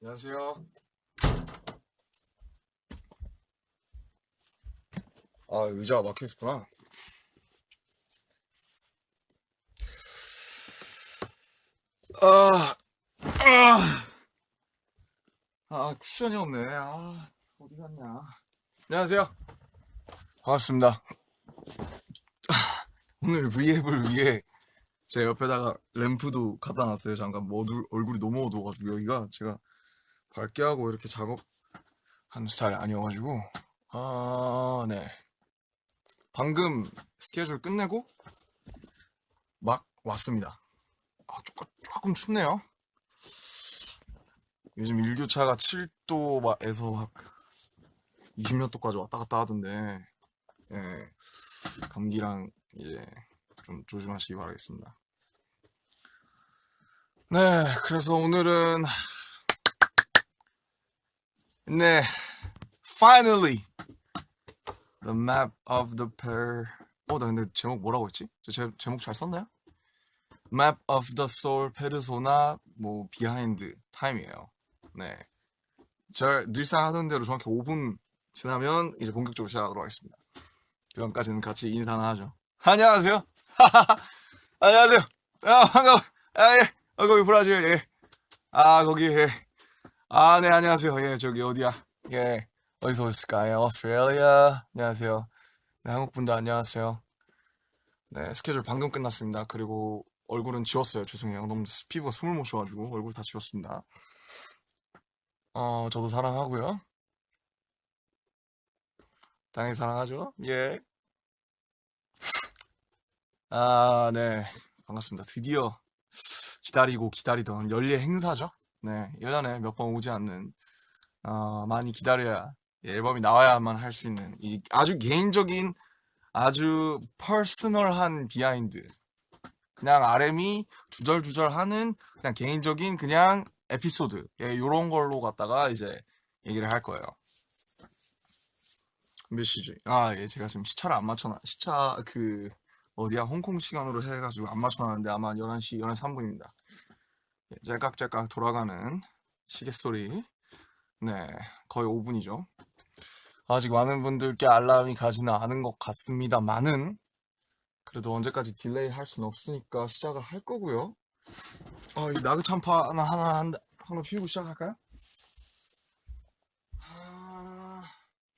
안녕하세요. 아, 의자가 막혀 있었구나. 아, 아, 쿠션이 없네. 어디 갔냐. 안녕하세요. 반갑습니다. 오늘 V앱을 위해 제 옆에다가 램프도 갖다 놨어요. 잠깐 뭐 얼굴이 너무 어두워가지고 여기가 제가 밝게 하고 이렇게 작업하는 스타일이 아니어가지고 네. 방금 스케줄 끝내고 막 왔습니다. 조금 춥네요. 요즘 일교차가 7도에서 막 20몇 도까지 왔다 갔다 하던데, 예, 감기랑 이제 좀 조심하시기 바라겠습니다. 네, 그래서 오늘은, 네, finally, the map of the pear. 나 근데 제목 뭐라고 했지? 제목 잘 썼나요? map of the soul 페르소나, behind time이에요. 네. 늘상 하던 대로 정확히 5분 지나면 이제 본격적으로 시작하도록 하겠습니다. 그럼까지는 같이 인사나 하죠. 안녕하세요. 안녕하세요. 반가워. 예. 거기 브라질, 예. 거기, 예. 네, 안녕하세요. 예, 저기 어디야? 예. 어디서 오셨을까요? 오스트레일리아. 안녕하세요. 네, 한국분들 안녕하세요. 네, 스케줄 방금 끝났습니다. 그리고 얼굴은 지웠어요. 죄송해요. 너무 피부가 숨을 못 쉬어가지고 얼굴 다 지웠습니다. 저도 사랑하고요. 당연히 사랑하죠. 예. 네. 반갑습니다. 드디어 기다리고 기다리던 연례 행사죠. 네. 1년에 몇 번 오지 않는, 많이 기다려야 앨범이 나와야만 할 수 있는 이 아주 개인적인 아주 퍼스널한 비하인드. 그냥 RM이 주절주절 하는 그냥 개인적인 그냥 에피소드. 요런 걸로 갖다가 이제 얘기를 할 거예요. 몇 시지? 예, 제가 지금 시차를 안 맞춰놔. 어디야? 홍콩 시간으로 해가지고 안 맞춰놨는데 아마 11시 3분입니다. 짤깍짤깍 돌아가는 시계 소리. 네, 거의 5분이죠. 아직 많은 분들께 알람이 가지는 않은 것 같습니다만은 그래도 언제까지 딜레이 할 수는 없으니까 시작을 할 거고요. 이 나그찬파 하나 피우고 시작할까요?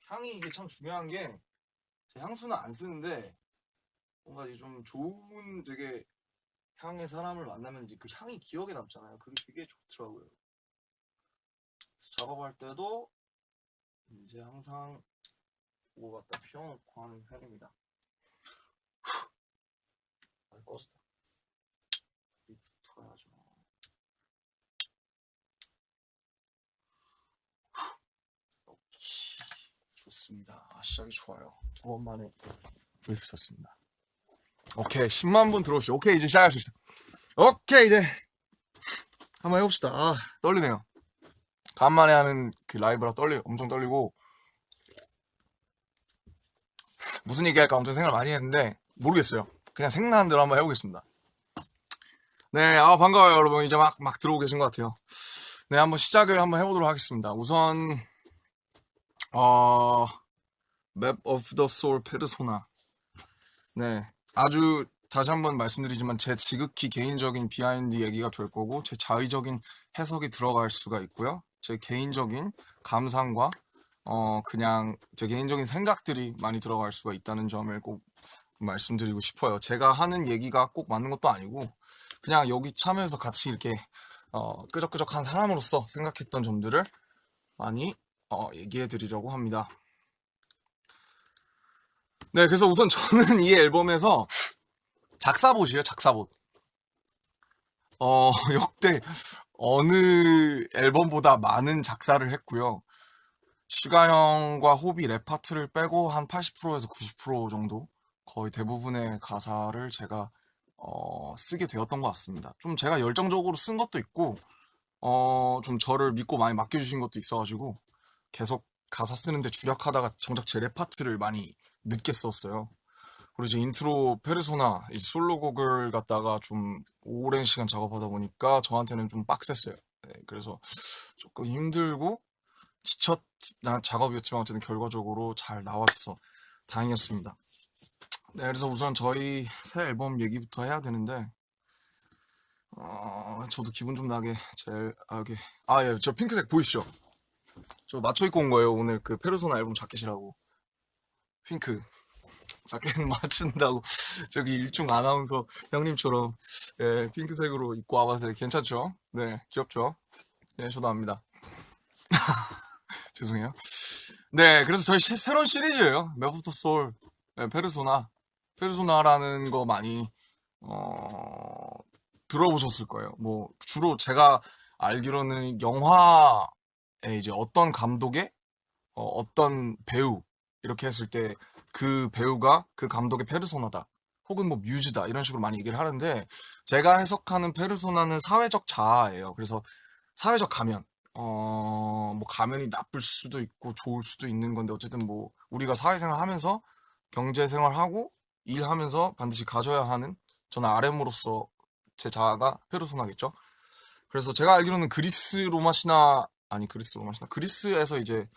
향이 이게 참 중요한 게 제 향수는 안 쓰는데 뭔가 이제 좀 좋은 되게 향의 사람을 만나면 이제 그 향이 기억에 남잖아요. 그게 되게 좋더라고요. 그래서 작업할 때도 이제 항상 그거 갖다 피워놓고 하는 편입니다. 껐다. 불이 붙어야죠. 좋습니다. 시작이 좋아요. 2번 만에 불이 붙었습니다. 오케이, 10만 분 들어오시죠. 오케이, 이제 시작할 수 있어. 오케이, 이제 한번 해봅시다. 떨리네요. 간만에 하는 그 라이브라 엄청 떨리고 무슨 얘기할까 엄청 생각을 많이 했는데 모르겠어요. 그냥 생각나는 대로 한번 해보겠습니다. 네, 반가워요 여러분. 이제 막 들어오고 계신 것 같아요. 네, 한번 시작을 한번 해보도록 하겠습니다. 우선 Map of the Soul 페르소나. 네, 아주 다시 한번 말씀드리지만 제 지극히 개인적인 비하인드 얘기가 될 거고 제 자의적인 해석이 들어갈 수가 있고요. 제 개인적인 감상과 그냥 제 개인적인 생각들이 많이 들어갈 수가 있다는 점을 꼭 말씀드리고 싶어요. 제가 하는 얘기가 꼭 맞는 것도 아니고 그냥 여기 참여해서 같이 이렇게 끄적끄적한 사람으로서 생각했던 점들을 많이 얘기해 드리려고 합니다. 네, 그래서 우선 저는 이 앨범에서 작사봇이에요, 작사봇. 역대 어느 앨범보다 많은 작사를 했고요. 슈가 형과 호비 랩 파트를 빼고 한 80%에서 90% 정도 거의 대부분의 가사를 제가 쓰게 되었던 것 같습니다. 좀 제가 열정적으로 쓴 것도 있고 좀 저를 믿고 많이 맡겨주신 것도 있어가지고 계속 가사 쓰는데 주력하다가 정작 제 랩 파트를 많이 늦게 썼어요. 그리고 이제 인트로 페르소나 이제 솔로곡을 갖다가 좀 오랜 시간 작업하다 보니까 저한테는 좀 빡셌어요. 네, 그래서 조금 힘들고 지쳤난 작업이었지만 어쨌든 결과적으로 잘 나와서 다행이었습니다. 네, 그래서 우선 저희 새 앨범 얘기부터 해야 되는데 저도 기분 좀 나게 제일 예, 저 핑크색 보이시죠? 저 맞춰 입고 온 거예요. 오늘 그 페르소나 앨범 자켓이라고. 핑크 자켓 맞춘다고 저기 일중 아나운서 형님처럼 예, 핑크색으로 입고 와봐서 괜찮죠? 네, 귀엽죠? 네, 저도 압니다. 죄송해요. 네, 그래서 저희 새로운 시리즈예요. 맵 오브 더 소울, 네, 페르소나라는 거 많이 어, 들어보셨을 거예요. 뭐 주로 제가 알기로는 영화에 이제 어떤 감독의 어떤 배우 이렇게 했을 때 그 배우가 그 감독의 페르소나다. 혹은 뭐 뮤즈다 이런 식으로 많이 얘기를 하는데 제가 해석하는 페르소나는 사회적 자아예요. 그래서 사회적 가면 뭐 가면이 나쁠 수도 있고 좋을 수도 있는 건데 어쨌든 뭐 우리가 사회생활 하면서 경제생활하고 일하면서 반드시 가져야 하는 저는 RM으로서 제 자아가 페르소나겠죠. 그래서 제가 알기로는 그리스에서 이제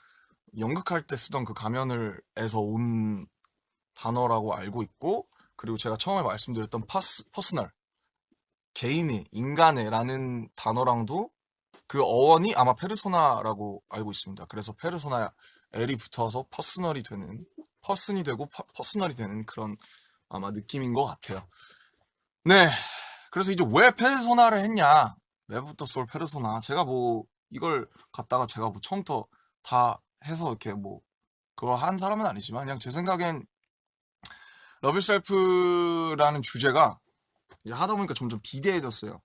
연극할 때 쓰던 그 가면을에서 온 단어라고 알고 있고 그리고 제가 처음에 말씀드렸던 퍼스널 개인의 인간의라는 단어랑도 그 어원이 아마 페르소나라고 알고 있습니다. 그래서 페르소나 L이 붙어서 퍼스널이 되는 퍼슨이 되고 퍼스널이 되는 그런 아마 느낌인 것 같아요. 네, 그래서 이제 왜 페르소나를 했냐? 맵부터 솔 페르소나. 제가 뭐 이걸 갖다가 제가 뭐 처음부터 다 해서 이렇게 뭐 그걸 한 사람은 아니지만 그냥 제 생각엔 러브셀프라는 주제가 이제 하다 보니까 점점 비대해졌어요.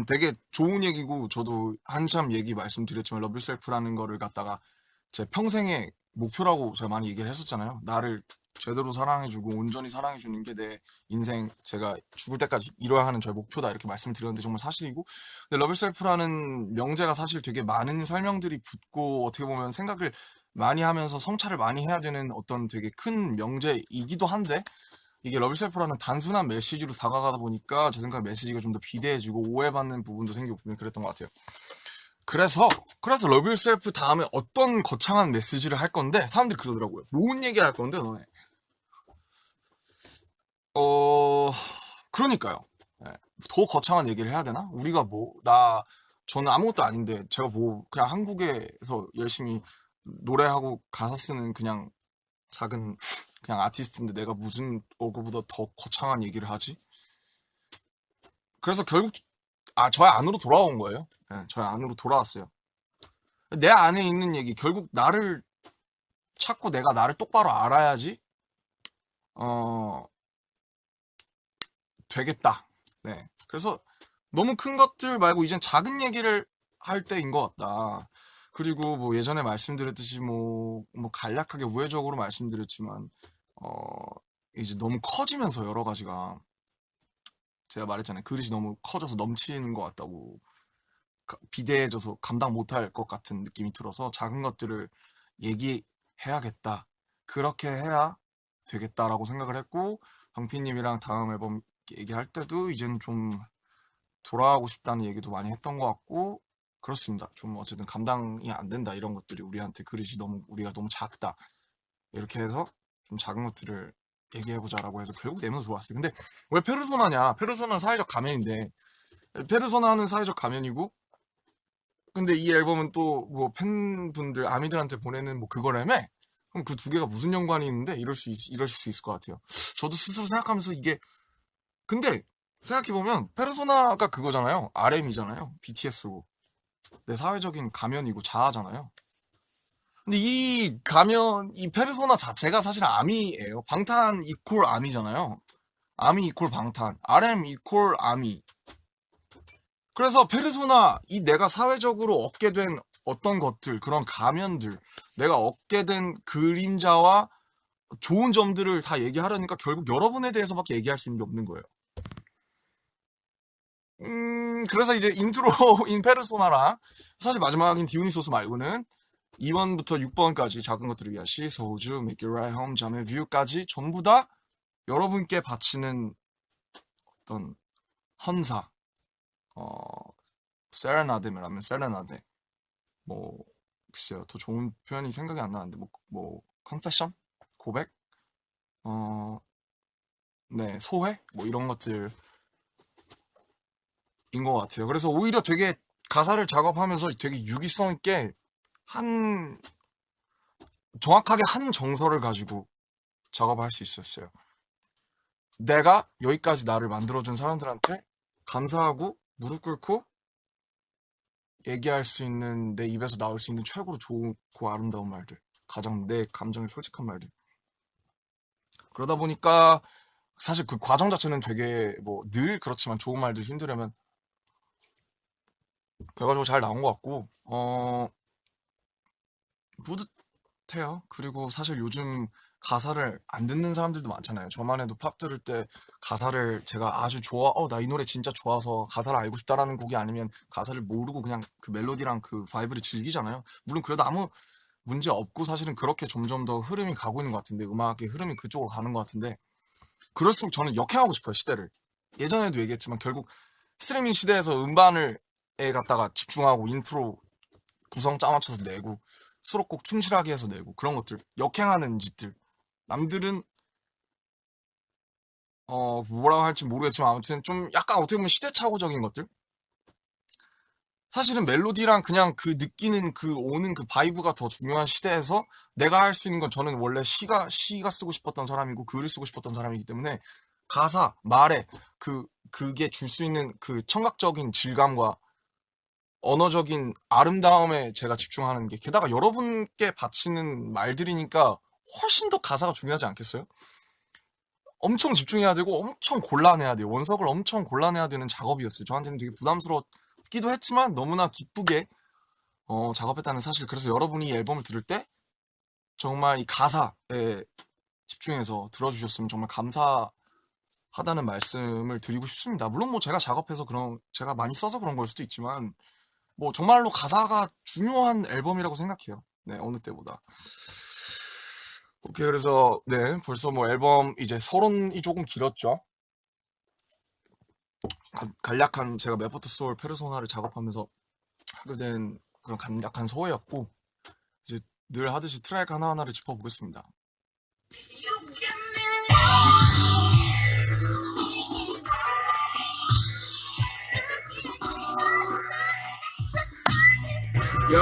되게 좋은 얘기고 저도 한참 얘기 말씀드렸지만 러브셀프라는 거를 갖다가 제 평생의 목표라고 제가 많이 얘기를 했었잖아요. 나를 제대로 사랑해주고 온전히 사랑해주는 게 내 인생 제가 죽을 때까지 이뤄야 하는 저의 목표다 이렇게 말씀을 드렸는데 정말 사실이고 근데 러브셀프라는 명제가 사실 되게 많은 설명들이 붙고 어떻게 보면 생각을 많이 하면서 성찰을 많이 해야 되는 어떤 되게 큰 명제이기도 한데 이게 러브셀프라는 단순한 메시지로 다가가다 보니까 제 생각에 메시지가 좀 더 비대해지고 오해받는 부분도 생기고 분명히 그랬던 것 같아요. 그래서 러브 유셀프 다음에 어떤 거창한 메시지를 할 건데 사람들이 그러더라고요. 뭔 얘기 할 건데 너네? 어 그러니까요. 네. 더 거창한 얘기를 해야 되나? 우리가 저는 아무것도 아닌데 제가 뭐 그냥 한국에서 열심히 노래하고 가사 쓰는 그냥 작은 그냥 아티스트인데 내가 무슨 그거보다 더 거창한 얘기를 하지? 그래서 결국 저의 안으로 돌아온 거예요. 네, 저의 안으로 돌아왔어요. 내 안에 있는 얘기 결국 나를 찾고 내가 나를 똑바로 알아야지 어 되겠다. 네. 그래서 너무 큰 것들 말고 이젠 작은 얘기를 할 때인 것 같다. 그리고 뭐 예전에 말씀드렸듯이 뭐 간략하게 우회적으로 말씀드렸지만 이제 너무 커지면서 여러 가지가 제가 말했잖아요. 그릇이 너무 커져서 넘치는 것 같다고 비대해져서 감당 못할 것 같은 느낌이 들어서 작은 것들을 얘기해야겠다. 그렇게 해야 되겠다라고 생각을 했고 방피님이랑 다음 앨범 얘기할 때도 이제는 좀 돌아가고 싶다는 얘기도 많이 했던 것 같고 그렇습니다. 좀 어쨌든 감당이 안 된다 이런 것들이 우리한테 그릇이 우리가 너무 작다 이렇게 해서 좀 작은 것들을 얘기해보자라고 해서 결국 내면서 들어왔어요. 근데 왜 페르소나냐? 페르소나는 사회적 가면인데 페르소나는 사회적 가면이고 근데 이 앨범은 또 뭐 팬분들 아미들한테 보내는 뭐 그거라며? 그럼 그 두 개가 무슨 연관이 있는데 이러실 수 있을 것 같아요. 저도 스스로 생각하면서 이게 근데 생각해보면 페르소나가 그거잖아요. RM이잖아요. BTS고 내 사회적인 가면이고 자아잖아요. 근데 이 페르소나 자체가 사실 아미예요. 방탄 이퀄 아미잖아요. 아미 이퀄 방탄, RM 이퀄 아미. 그래서 페르소나 이 내가 사회적으로 얻게 된 어떤 것들 그런 가면들 내가 얻게 된 그림자와 좋은 점들을 다 얘기하려니까 결국 여러분에 대해서밖에 얘기할 수 있는 게 없는 거예요. 그래서 이제 인트로인 페르소나랑 사실 마지막인 디오니소스 말고는 2번부터 6번까지 작은 것들을 위한 시, 소주, Make It Right Home, 잠의 뷰까지 전부 다 여러분께 바치는 어떤 헌사, 어, 세레나데라면 세레나데. 뭐 글쎄요, 더 좋은 표현이 생각이 안 나는데 뭐 컨페션, 고백, 어, 네, 소회, 뭐 이런 것들인 것 같아요. 그래서 오히려 되게 가사를 작업하면서 되게 유기성 있게 한 정확하게 한 정서를 가지고 작업할 수 있었어요. 내가 여기까지 나를 만들어준 사람들한테 감사하고 무릎 꿇고 얘기할 수 있는, 내 입에서 나올 수 있는 최고로 좋고 아름다운 말들, 가장 내 감정에 솔직한 말들. 그러다 보니까 사실 그 과정 자체는 되게 뭐 늘 그렇지만 좋은 말들 힘들려면 그래가지고 잘 나온 것 같고, 뿌듯해요. 그리고 사실 요즘 가사를 안 듣는 사람들도 많잖아요. 저만 해도 팝 들을 때 가사를 제가 아주 나 이 노래 진짜 좋아서 가사를 알고 싶다라는 곡이 아니면 가사를 모르고 그냥 그 멜로디랑 그 바이브를 즐기잖아요. 물론 그래도 아무 문제 없고 사실은 그렇게 점점 더 흐름이 가고 있는 것 같은데, 음악의 흐름이 그쪽으로 가는 것 같은데, 그럴수록 저는 역행하고 싶어요, 시대를. 예전에도 얘기했지만 결국 스트리밍 시대에서 음반을 에 갖다가 집중하고 인트로 구성 짜맞춰서 내고 수록곡 충실하게 해서 내고 그런 것들 역행하는 짓들. 남들은 뭐라고 할지 모르겠지만 아무튼 좀 약간 어떻게 보면 시대착오적인 것들. 사실은 멜로디랑 그냥 그 느끼는 그 오는 그 바이브가 더 중요한 시대에서 내가 할 수 있는 건, 저는 원래 시가 쓰고 싶었던 사람이고 글을 쓰고 싶었던 사람이기 때문에 가사 말에 그게 줄 수 있는 그 청각적인 질감과 언어적인 아름다움에 제가 집중하는 게, 게다가 여러분께 바치는 말들이니까 훨씬 더 가사가 중요하지 않겠어요? 엄청 집중해야 되고 엄청 골라내야 돼요. 원석을 엄청 골라내야 되는 작업이었어요. 저한테는 되게 부담스럽기도 했지만 너무나 기쁘게 작업했다는 사실. 그래서 여러분이 이 앨범을 들을 때 정말 이 가사에 집중해서 들어주셨으면 정말 감사하다는 말씀을 드리고 싶습니다. 물론 뭐 제가 많이 써서 그런 걸 수도 있지만 뭐 정말로 가사가 중요한 앨범이라고 생각해요. 네, 어느 때보다. 오케이, 그래서 네, 벌써 뭐 앨범 이제 서론이 조금 길었죠. 간략한 제가 메포트 소울 페르소나를 작업하면서 하게 된 그런 간략한 소회였고, 이제 늘 하듯이 트랙 하나하나를 짚어보겠습니다. Yo,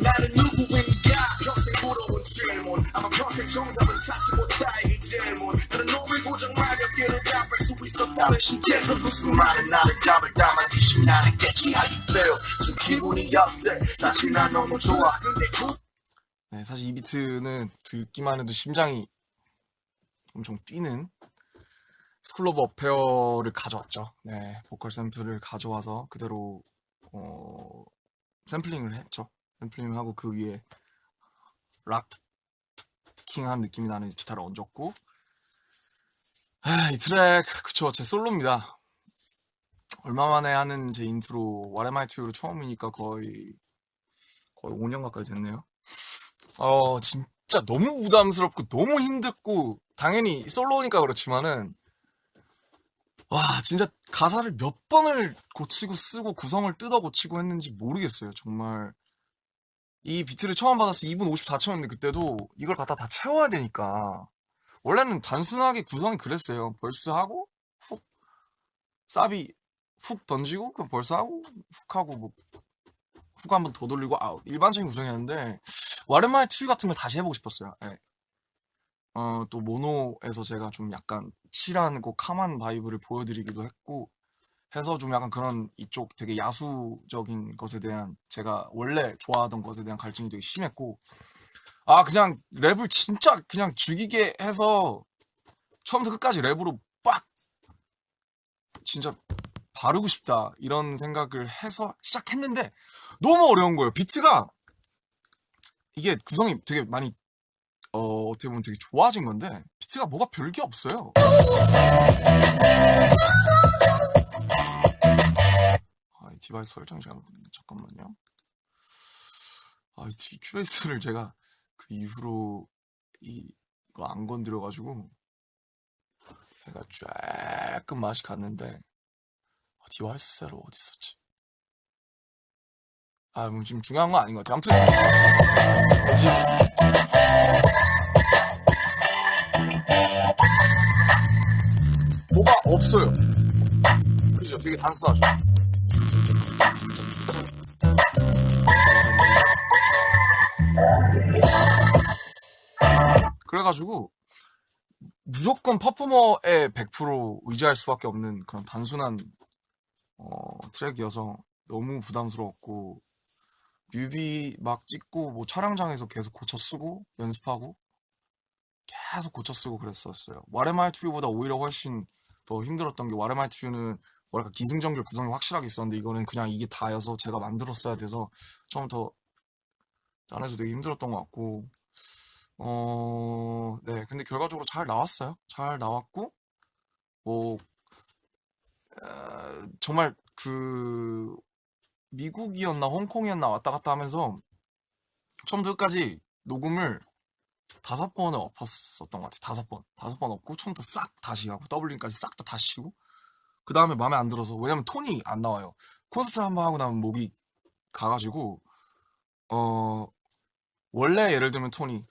나는 누구인가 평생 물어본 질문 아마 평생 정답은 찾지 못할 이 질문 다른 놈을 고정 막연기로 답할 수 있었다면 신께서 무슨 말은 나를 답을 담아주신 나는 겠지. How you feel? 지금 기분이 어때? 사실 난 너무 좋아. 네, 사실 이 비트는 듣기만 해도 심장이 엄청 뛰는 스쿨 오브 어페어를 가져왔죠. 네, 보컬 샘플을 가져와서 그대로 샘플링을 했죠. 샘플링을 하고 그 위에 락킹한 느낌이 나는 기타를 얹었고, 이 트랙 그쵸, 제 솔로입니다. 얼마 만에 하는 제 인트로 What Am I To You로 처음이니까 거의 5년 가까이 됐네요. 진짜 너무 부담스럽고 너무 힘들고, 당연히 솔로니까 그렇지만은 와, 진짜 가사를 몇 번을 고치고 쓰고 구성을 뜯어 고치고 했는지 모르겠어요. 정말 이 비트를 처음 받았을 때 2분 54초였는데 그때도 이걸 갖다 다 채워야 되니까, 원래는 단순하게 구성이 그랬어요. 벌스하고 훅 사비 훅 던지고 그럼 벌스하고 훅 하고 뭐 훅 한 번 더 돌리고 아웃, 일반적인 구성이었는데 와르마의 투 같은 걸 다시 해보고 싶었어요. 네. 또 모노에서 제가 좀 약간 칠하고 캄한 바이브를 보여드리기도 했고 해서 좀 약간 그런 이쪽 되게 야수적인 것에 대한, 제가 원래 좋아하던 것에 대한 갈증이 되게 심했고, 그냥 랩을 진짜 그냥 죽이게 해서 처음부터 끝까지 랩으로 빡 진짜 바르고 싶다 이런 생각을 해서 시작했는데 너무 어려운 거예요. 비트가 이게 구성이 되게 많이 어떻게 보면 되게 좋아진 건데 비트가 뭐가 별게 없어요. 이 디바이스 설정이 잘못됐네. 잠깐만요. 이 큐베이스를 제가 그 이후로 이거 안 건드려가지고 얘가 조금 맛이 갔는데, 디바이스 셋업 어디 있었지? 뭐 지금 중요한 건 아닌 것 같아요. 아무튼 뭐지? 뭐가 없어요. 그죠? 되게 단순하죠. 그래가지고 무조건 퍼포머에 100% 의지할 수밖에 없는 그런 단순한 트랙이어서 너무 부담스러웠고, 뮤비 막 찍고 뭐 촬영장에서 계속 고쳐 쓰고 연습하고 계속 고쳐 쓰고 그랬었어요. 와레마이 투유보다 오히려 훨씬 더 힘들었던 게, 와레마이 투유는 뭐랄까 기승전결 구성이 확실하게 있었는데 이거는 그냥 이게 다여서 제가 만들었어야 돼서 처음부터 짠해서 되게 힘들었던 것 같고, 네, 근데 결과적으로 잘 나왔어요. 잘 나왔고, 뭐 정말 그 미국이었나 홍콩이었나 왔다 갔다 하면서 처음부터 끝까지 녹음을 5번을 엎었었던 것 같아요. 5번 엎고 처음부터 싹 다시 하고 더블링까지 싹 다 다시 치고, 그 다음에 마음에 안 들어서, 왜냐면 톤이 안 나와요. 콘서트 한번 하고 나면 목이 가가지고 원래 예를 들면 톤이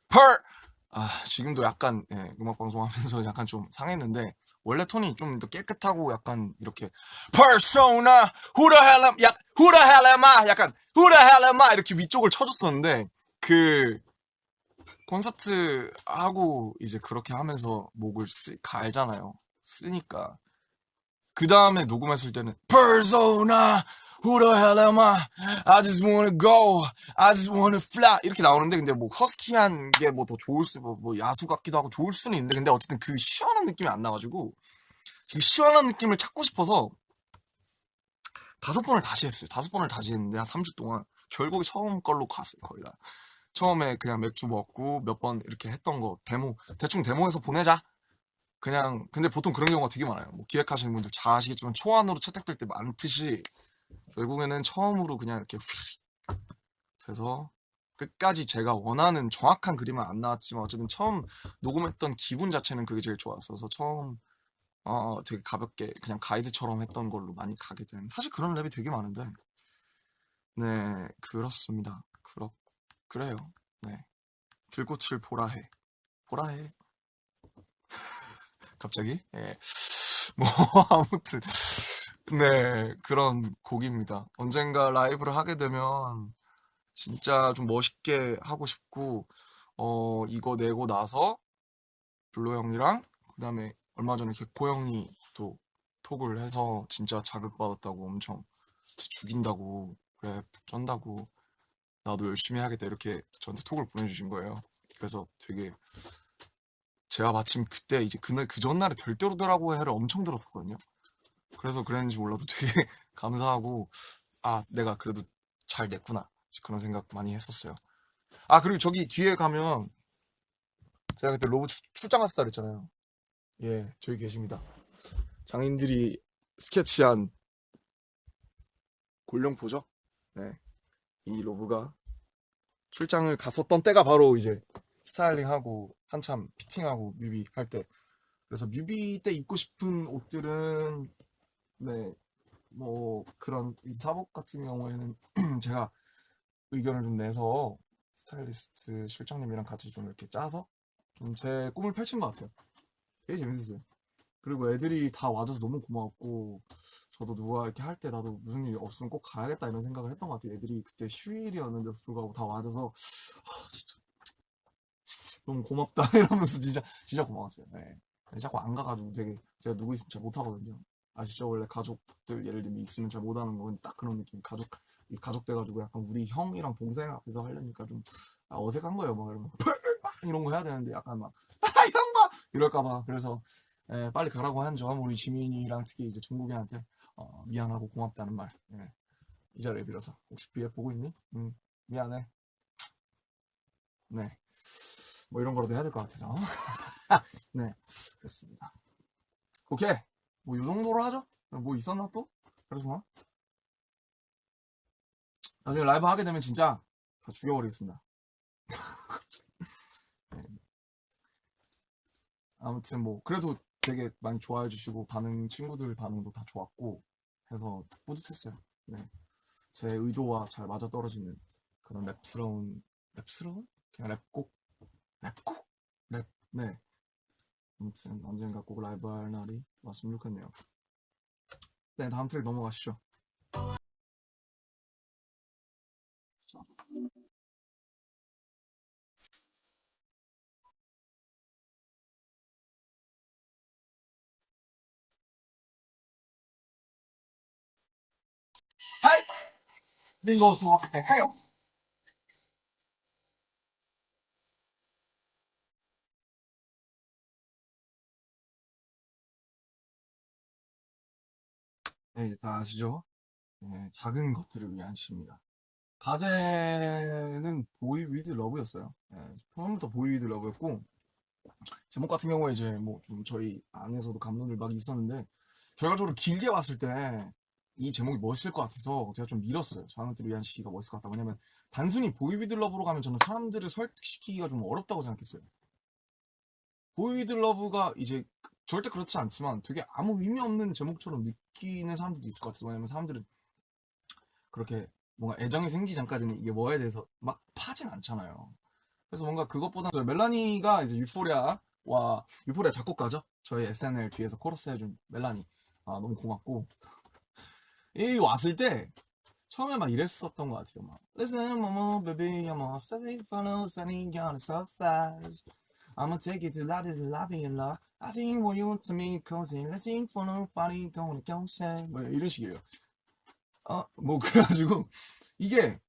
지금도 약간 음악 방송하면서 약간 좀 상했는데, 원래 톤이 좀 더 깨끗하고 약간 이렇게 persona who the hell am who the hell am I 약간 who the hell am I 이렇게 위쪽을 쳐줬었는데, 그 콘서트 하고 이제 그렇게 하면서 목을 갈잖아요. 쓰니까 그 다음에 녹음했을 때는 persona who the hell am I just wanna go I just wanna fly 이렇게 나오는데, 근데 뭐 허스키한 게 뭐 더 좋을 뭐 야수 같기도 하고 좋을 수는 있는데, 근데 어쨌든 그 시원한 느낌이 안 나가지고 그 시원한 느낌을 찾고 싶어서 5번을 다시 했어요. 5번을 다시 했는데 한 3주 동안 결국에 처음 걸로 갔어요. 거의 다 처음에 그냥 맥주 먹고 몇 번 이렇게 했던 거 대충 데모해서 보내자 그냥. 근데 보통 그런 경우가 되게 많아요. 뭐 기획하시는 분들 잘 아시겠지만 초안으로 채택될 때 많듯이 결국에는 처음으로 그냥 이렇게 돼서 끝까지 제가 원하는 정확한 그림은 안 나왔지만 어쨌든 처음 녹음했던 기분 자체는 그게 제일 좋았어서 처음 되게 가볍게 그냥 가이드처럼 했던 걸로 많이 가게 된, 사실 그런 랩이 되게 많은데, 네, 그렇습니다. 그래요. 네, 들꽃을 보라해 갑자기. 뭐 아무튼 네, 그런 곡입니다. 언젠가 라이브를 하게 되면 진짜 좀 멋있게 하고 싶고, 이거 내고 나서 블로 형이랑 그다음에 얼마 전에 개코 형이 또 톡을 해서 진짜 자극받았다고, 엄청 죽인다고, 랩 쩐다고, 나도 열심히 해야겠다 이렇게 저한테 톡을 보내주신 거예요. 그래서 되게, 제가 마침 그때 이제 그 전날에 될 때로더라고 해를 엄청 들었었거든요. 그래서 그랬는지 몰라도 되게 감사하고, 내가 그래도 잘 냈구나 그런 생각 많이 했었어요. 그리고 저기 뒤에 가면 제가 그때 로브 출장 갔었다 그랬잖아요. 예, 저기 계십니다. 장인들이 스케치한 골룡포죠. 네, 이 로브가 출장을 갔었던 때가 바로 이제 스타일링하고 한참 피팅하고 뮤비 할 때, 그래서 뮤비 때 입고 싶은 옷들은, 네, 뭐 그런 이 사복 같은 경우에는 제가 의견을 좀 내서 스타일리스트 실장님이랑 같이 좀 이렇게 짜서 좀 제 꿈을 펼친 것 같아요. 되게 재밌었어요. 그리고 애들이 다 와줘서 너무 고마웠고, 저도 누가 이렇게 할 때 나도 무슨 일이 없으면 꼭 가야겠다 이런 생각을 했던 것 같아요. 애들이 그때 휴일이었는데도 불구하고 다 와줘서 진짜 너무 고맙다 이러면서 진짜 고마웠어요. 네. 자꾸 안 가가지고 되게, 제가 누구 있으면 잘 못하거든요. 아시죠? 원래 가족들 예를 들면 있으면 잘 못하는 건 딱 그런 느낌. 가족 돼가지고 약간 우리 형이랑 동생 앞에서 하려니까 좀 어색한 거예요. 막 이러면 이런 거 해야 되는데 약간 막 형 봐! 이럴까봐. 그래서 빨리 가라고 한 점 우리 지민이랑 특히 이제 종국이한테 미안하고 고맙다는 말, 이 자리에 빌어서. 혹시 비에 보고 있니? 미안해. 네, 뭐 이런 거라도 해야 될 것 같아서. 네, 그렇습니다. 오케이, 뭐 요 정도로 하죠. 뭐 있었나 또? 그래서 나중에 라이브 하게 되면 진짜 다 죽여버리겠습니다. 네. 아무튼 뭐 그래도 되게 많이 좋아해 주시고 친구들 반응도 다 좋았고 해서 뿌듯했어요. 네, 제 의도와 잘 맞아떨어지는 그런 랩스러운 그냥 랩곡 네. 아무튼 언젠가 꼭 라이브 할 날이 왔으면 좋겠네요. 네, 다음 트랙 넘어가시죠. 하이! 링거 소확해요. 네, 이제 다 아시죠? 네, 작은 것들을 위한 시입니다. 가제는 보이 위드 러브였어요. 네, 처음부터 보이 위드 러브였고 제목 같은 경우에 이제 뭐 좀 저희 안에서도 감론을 막 있었는데 결과적으로 길게 봤을 때 이 제목이 멋있을 것 같아서 제가 좀 밀었어요. 작은 것들을 위한 시가 멋있을 것 같다. 왜냐면 단순히 보이 위드 러브로 가면 저는 사람들을 설득시키기가 좀 어렵다고 생각했어요. 보이 위드 러브가 이제 절대 그렇지 않지만 되게 아무 의미 없는 제목처럼 느끼는 사람들도 있을 것 같아요. 왜냐면 사람들은 그렇게 뭔가 애정이 생기기 전까지는 이게 뭐에 대해서 막 파진 않잖아요. 그래서 뭔가 그것보다 멜라니가 이제 유포리아 작곡가죠. 저희 SNL 뒤에서 코러스 해준 멜라니. 아, 너무 고맙고. 이 왔을 때 처음에 막 이랬었던 것 같아요. 막 Listen, mama, baby, I'm a saving follow, sending you on so fast. I'ma take you to la to the lobby and la. I sing what you want to me, cozy. Let's sing for nobody, going to go say. 뭐 이런 식이에요. 뭐 그래가지고 이게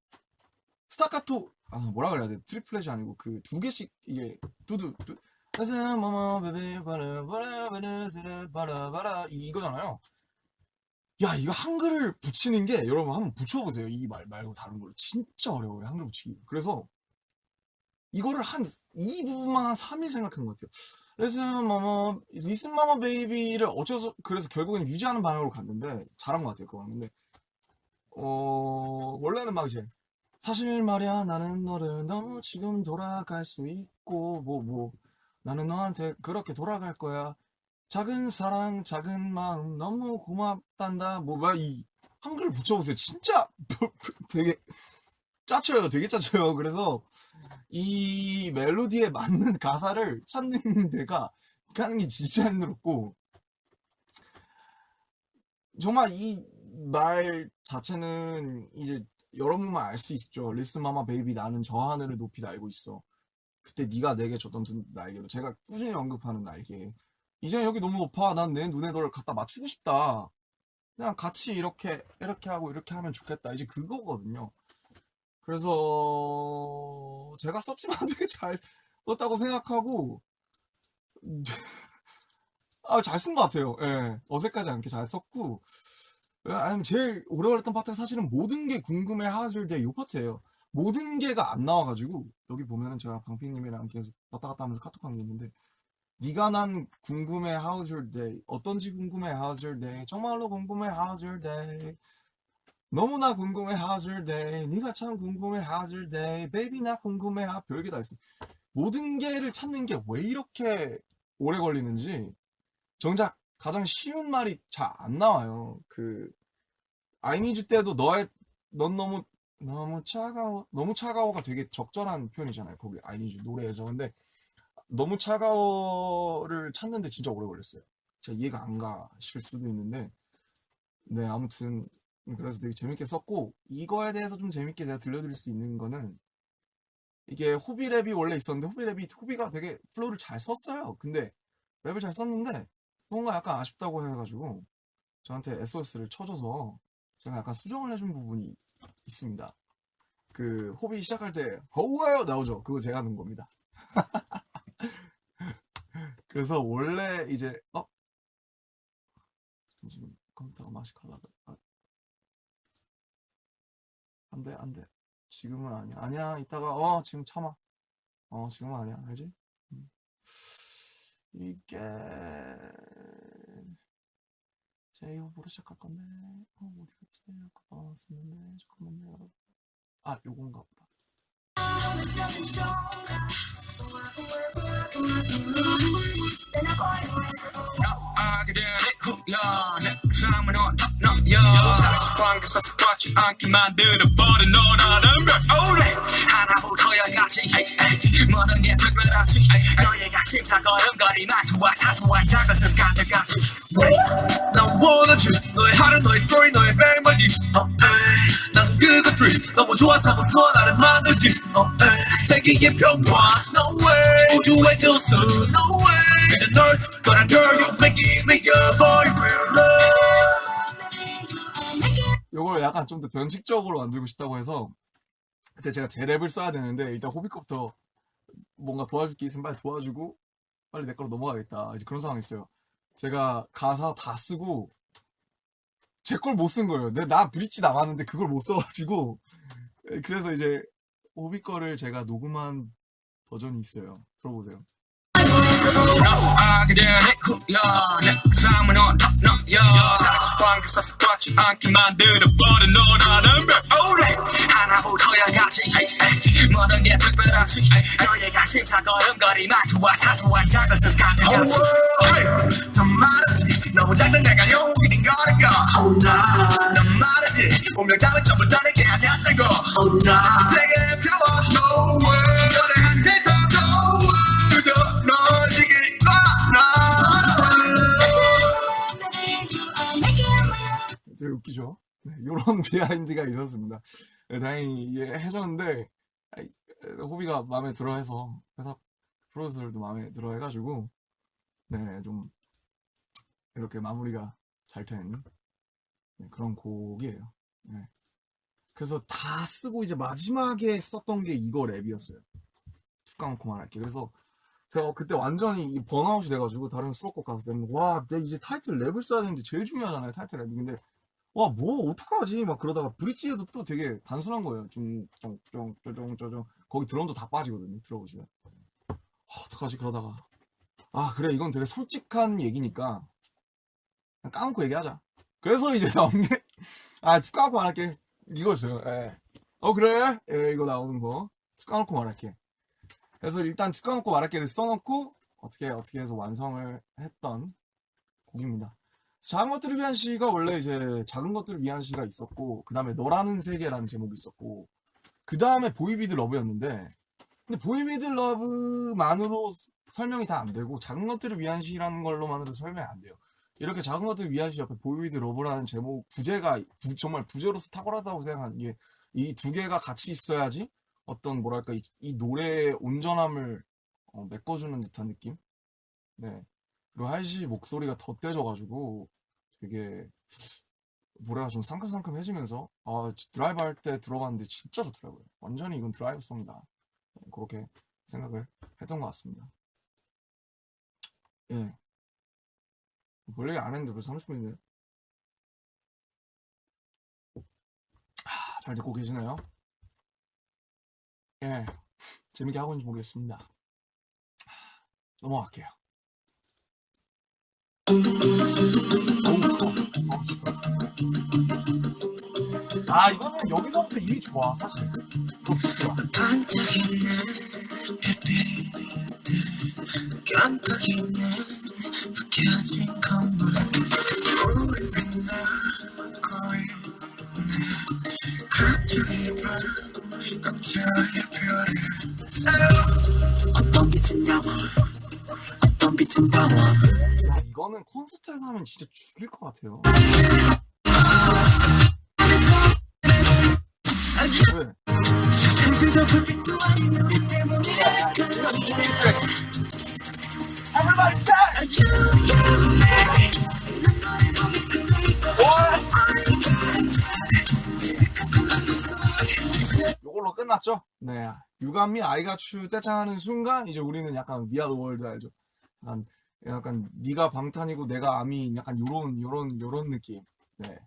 스타카토 뭐라 그래야 돼? 트리플렛이 아니고 그 두 개씩 이게 두두 이거잖아요. 야, 이거 한글을 붙이는 게 여러분 한번 붙여보세요. 이 말 말고 다른 걸로 진짜 어려워요. 한글 붙이기. 그래서 이거를 이 부분만 한 3일 생각한 것 같아요. 리슨 마마 베이비를 어째서 그래서 결국엔 유지하는 방향으로 갔는데 잘한 것 같아요. 그거는. 근데 원래는 막 이제 사실 말이야 나는 너를 너무 지금 돌아갈 수 있고 나는 너한테 그렇게 돌아갈 거야. 작은 사랑 작은 마음 너무 고맙단다. 이 한글 붙여보세요. 진짜 되게 짜쳐요. 되게 짜쳐요. 그래서 이 멜로디에 맞는 가사를 찾는 데가 가는 게 진짜 힘들었고 정말 이 말 자체는 이제 여러분만 알 수 있죠. 리스 마마 베이비 나는 저 하늘을 높이 날고 있어. 그때 네가 내게 줬던 두 날개로 제가 꾸준히 언급하는 날개. 이제 여기 너무 높아. 난 내 눈에 너를 갖다 맞추고 싶다. 그냥 같이 이렇게 하고 이렇게 하면 좋겠다. 이제 그거거든요. 그래서 제가 썼지만 되게 잘 썼다고 생각하고 잘 쓴 것 같아요. 예. 어색하지 않게 잘 썼고 아니면 제일 오래 걸렸던 파트가 사실은 모든 게 궁금해 하실 요 파트예요. 모든 게가 안 나와가지고 여기 보면은 제가 방피님이랑 계속 왔다 갔다 하면서 카톡한 게 있는데 네가 난 궁금해 how's your day 어떤지 궁금해 how's your day 정말로 궁금해 how's your day 너무나 궁금해 how's your day 네가 참 궁금해 how's your day baby 나 궁금해 별게 다 있어. 모든 게를 찾는 게 왜 이렇게 오래 걸리는지 정작 가장 쉬운 말이 잘 안 나와요. 그 I need you 때도 넌 너무 차가워가 되게 적절한 표현이잖아요. 거기 I need you 노래에서. 근데 너무 차가워를 찾는데 진짜 오래 걸렸어요. 제가 이해가 안 가실 수도 있는데 네, 아무튼 그래서 되게 재밌게 썼고 이거에 대해서 좀 재밌게 제가 들려드릴 수 있는 거는 이게 호비 랩이 원래 있었는데 호비가 되게 플로우를 잘 썼어요. 근데 랩을 잘 썼는데 뭔가 약간 아쉽다고 해가지고 저한테 SOS를 쳐줘서 제가 약간 수정을 해준 부분이 있습니다. 그 호비 시작할 때 허우와요 나오죠. 그거 제가 넣은 겁니다. 그래서 원래 이제 지금 컴퓨터가 맛이 갈라져. 안돼 지금은 아니야 이따가 지금 참아. 지금은 아니야 알지? 이게 제이홉으로 시작할 건데 어디 갔지? 아까 썼는데 잠깐만요 여러분. 요건가 보다. 사실관계 서슴지 않게 만들어버린 너라는 오래 하나부터야 같이 모든 게 특별하지 너희가 심사 걸음걸이 말투와 사소한 작은 습관들까지 난 원하지 너의 하루 너의 스토리 너의 멜로디 난 그것들이 너무 좋아서 무서워 나를 만들지 세계의 평화 No way 우주의 조수 No way 그저 널 거란 girl you make me your boy real love 요걸 약간 좀 더 변칙적으로 만들고 싶다고 해서 그때 제가 제 랩을 써야 되는데 일단 호비 거부터 뭔가 도와줄 게 있으면 빨리 도와주고 빨리 내 걸로 넘어가겠다 이제 그런 상황이었어요. 제가 가사 다 쓰고 제 걸 못 쓴 거예요. 나 브릿지 남았는데 그걸 못 써가지고 그래서 이제 호비 거를 제가 녹음한 버전이 있어요. 들어보세요. 하게 되네 내 삶은 너야 사실관계 서슴지 않게 만들어버린 너라는 오래 하나부터야 같이 모든 게 특별하지 너희가 심사 걸음걸이 말투와 사소한 작은 습관들까지 더 말하지 너무 작은 내가 용기 낸 거니까 넌 말하지 운명장은 전부 다 내게 아니었다고 세계의 평화 No way 너의 한테서 No way 그저 널 지킬 되게 웃기죠? 네, 요런 비하인드가 있었습니다. 네, 다행히 이해해줬는데 호비가 마음에 들어해서 회사 프로듀서들도 마음에 들어해가지고 네, 좀 이렇게 마무리가 잘 된 그런 곡이에요. 네. 그래서 다 쓰고 이제 마지막에 썼던 게 이거 랩이었어요. 툭 까놓고 말할게. 그래서 제가 그때 완전히 이 번아웃이 돼가지고 다른 수록곡 갔을 때는 와, 내 이제 타이틀 랩을 써야 되는데 제일 중요하잖아요, 타이틀 랩이. 근데 와, 뭐 어떡하지? 막 그러다가 브릿지에도 또 되게 단순한 거예요. 쪼쫑 거기 드럼도 다 빠지거든요. 들어보시면. 어떡하지? 그러다가 그래, 이건 되게 솔직한 얘기니까 그냥 까놓고 얘기하자. 그래서 이제 나온 게 툭 까놓고 말할게. 이거였어요. 예. 그래? 예, 이거 나오는 거. 툭 까놓고 말할게. 그래서 일단 툭 까놓고 말할게를 써놓고 어떻게 해서 완성을 했던 곡입니다. 작은 것들을 위한 시가 원래 이제 작은 것들을 위한 시가 있었고 그 다음에 너라는 세계라는 제목이 있었고 그 다음에 보이 위드 러브였는데 근데 보이 위드 러브만으로 설명이 다 안 되고 작은 것들을 위한 시라는 걸로만으로 설명이 안 돼요. 이렇게 작은 것들을 위한 시 옆에 보이 위드 러브라는 제목 부제가 정말 부제로서 탁월하다고 생각하는 게 이 두 개가 같이 있어야지 어떤 뭐랄까 이 노래의 온전함을 메꿔주는 듯한 느낌. 네. 그리고 하이시 목소리가 덧대져가지고 되게 노래가 좀 상큼상큼해지면서 드라이브 할 때 들어봤는데 진짜 좋더라고요. 완전히 이건 드라이브송이다. 네, 그렇게 생각을 했던 것 같습니다. 예. 별 얘기 안 했는데 벌써 30분이네요. 잘 듣고 계시나요? 예. 재밌게 하고 있는지 모르겠습니다. 넘어갈게요. 이거는 여기서부터 이미 좋아, 사실. 좋아. 반짝이는 별빛들 깜빡이는 벗겨진 건물 우리 빛나고 있네 갑자기 갑자기 별을 쌓여 어떤 빛은 영원 어떤 빛은 영원 이거는 콘서트에서 하면 진짜 죽일 것 같아요. 왜? 요걸로 끝났죠? 네. 유감미 아이가추 떼창하는 순간 이제 우리는 약간 위아더 월드 알죠? 약간 네가 방탄이고 내가 아미 약간 요런 느낌. 네.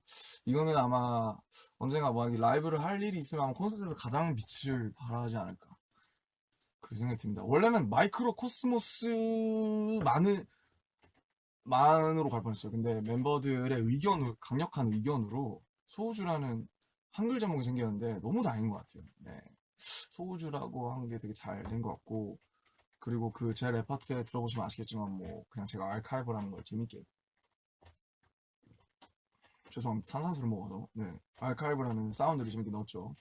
이거는 아마 언젠가 뭐 라이브를 할 일이 있으면 아마 콘서트에서 가장 빛을 발하지 않을까 그렇게 생각이 듭니다. 원래는 마이크로 코스모스만으로 갈 뻔했어요. 근데 멤버들의 강력한 의견으로 소우주라는 한글 제목이 생겼는데 너무 다행인 것 같아요. 네. 소우주라고 한 게 되게 잘 된 것 같고 그리고 그 제 랩 파트에 들어보시면 아시겠지만 뭐 그냥 제가 아카이브라는 걸 재밌게 죄송합니다. 탄산수를 먹어서. 네. 알카이브라는 사운드를 좀 이렇게 넣었죠.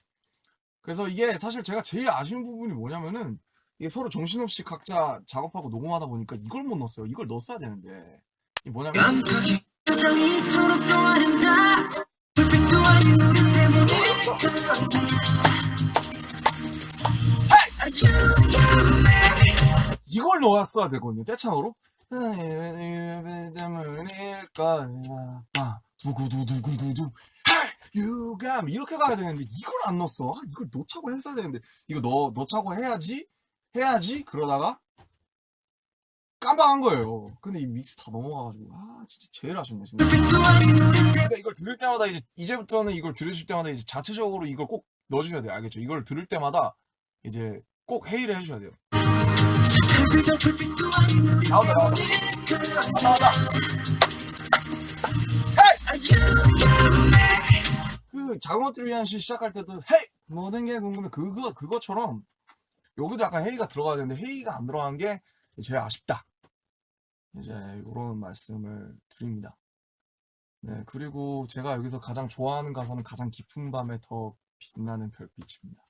그래서 이게 사실 제가 제일 아쉬운 부분이 뭐냐면은 이게 서로 정신없이 각자 작업하고 녹음하다 보니까 이걸 못 넣었어요. 이걸 넣었어야 되는데. 이게 뭐냐면 표정이 이토록 더 아름다워 불빛도 아닌 우리 때문일까 이걸 넣었어야 되거든요. 떼창으로. 때문일까 두구두구두구두 유감 이렇게 가야 되는데 이걸 안 넣었어. 이걸 넣자고 했어야 되는데 이거 넣자고 해야지 그러다가 깜빡한 거예요. 근데 이 믹스 다 넘어가가지고 진짜 제일 아쉽네 진짜. 그러니까 이걸 들을 때마다 이제부터는 이걸 들으실 때마다 이제 자체적으로 이걸 꼭 넣어주셔야 돼요. 알겠죠? 이걸 들을 때마다 이제 꼭 회의를 해주셔야 돼요. 나온다. 그 작은 것들을 위한 시 시작할 때도 헤이 모든 게 궁금해 그거처럼 여기도 약간 회의가 들어가야 되는데 회의가 안 들어간 게 제일 아쉽다. 이제 이런 말씀을 드립니다. 네, 그리고 제가 여기서 가장 좋아하는 가사는 가장 깊은 밤에 더 빛나는 별빛입니다.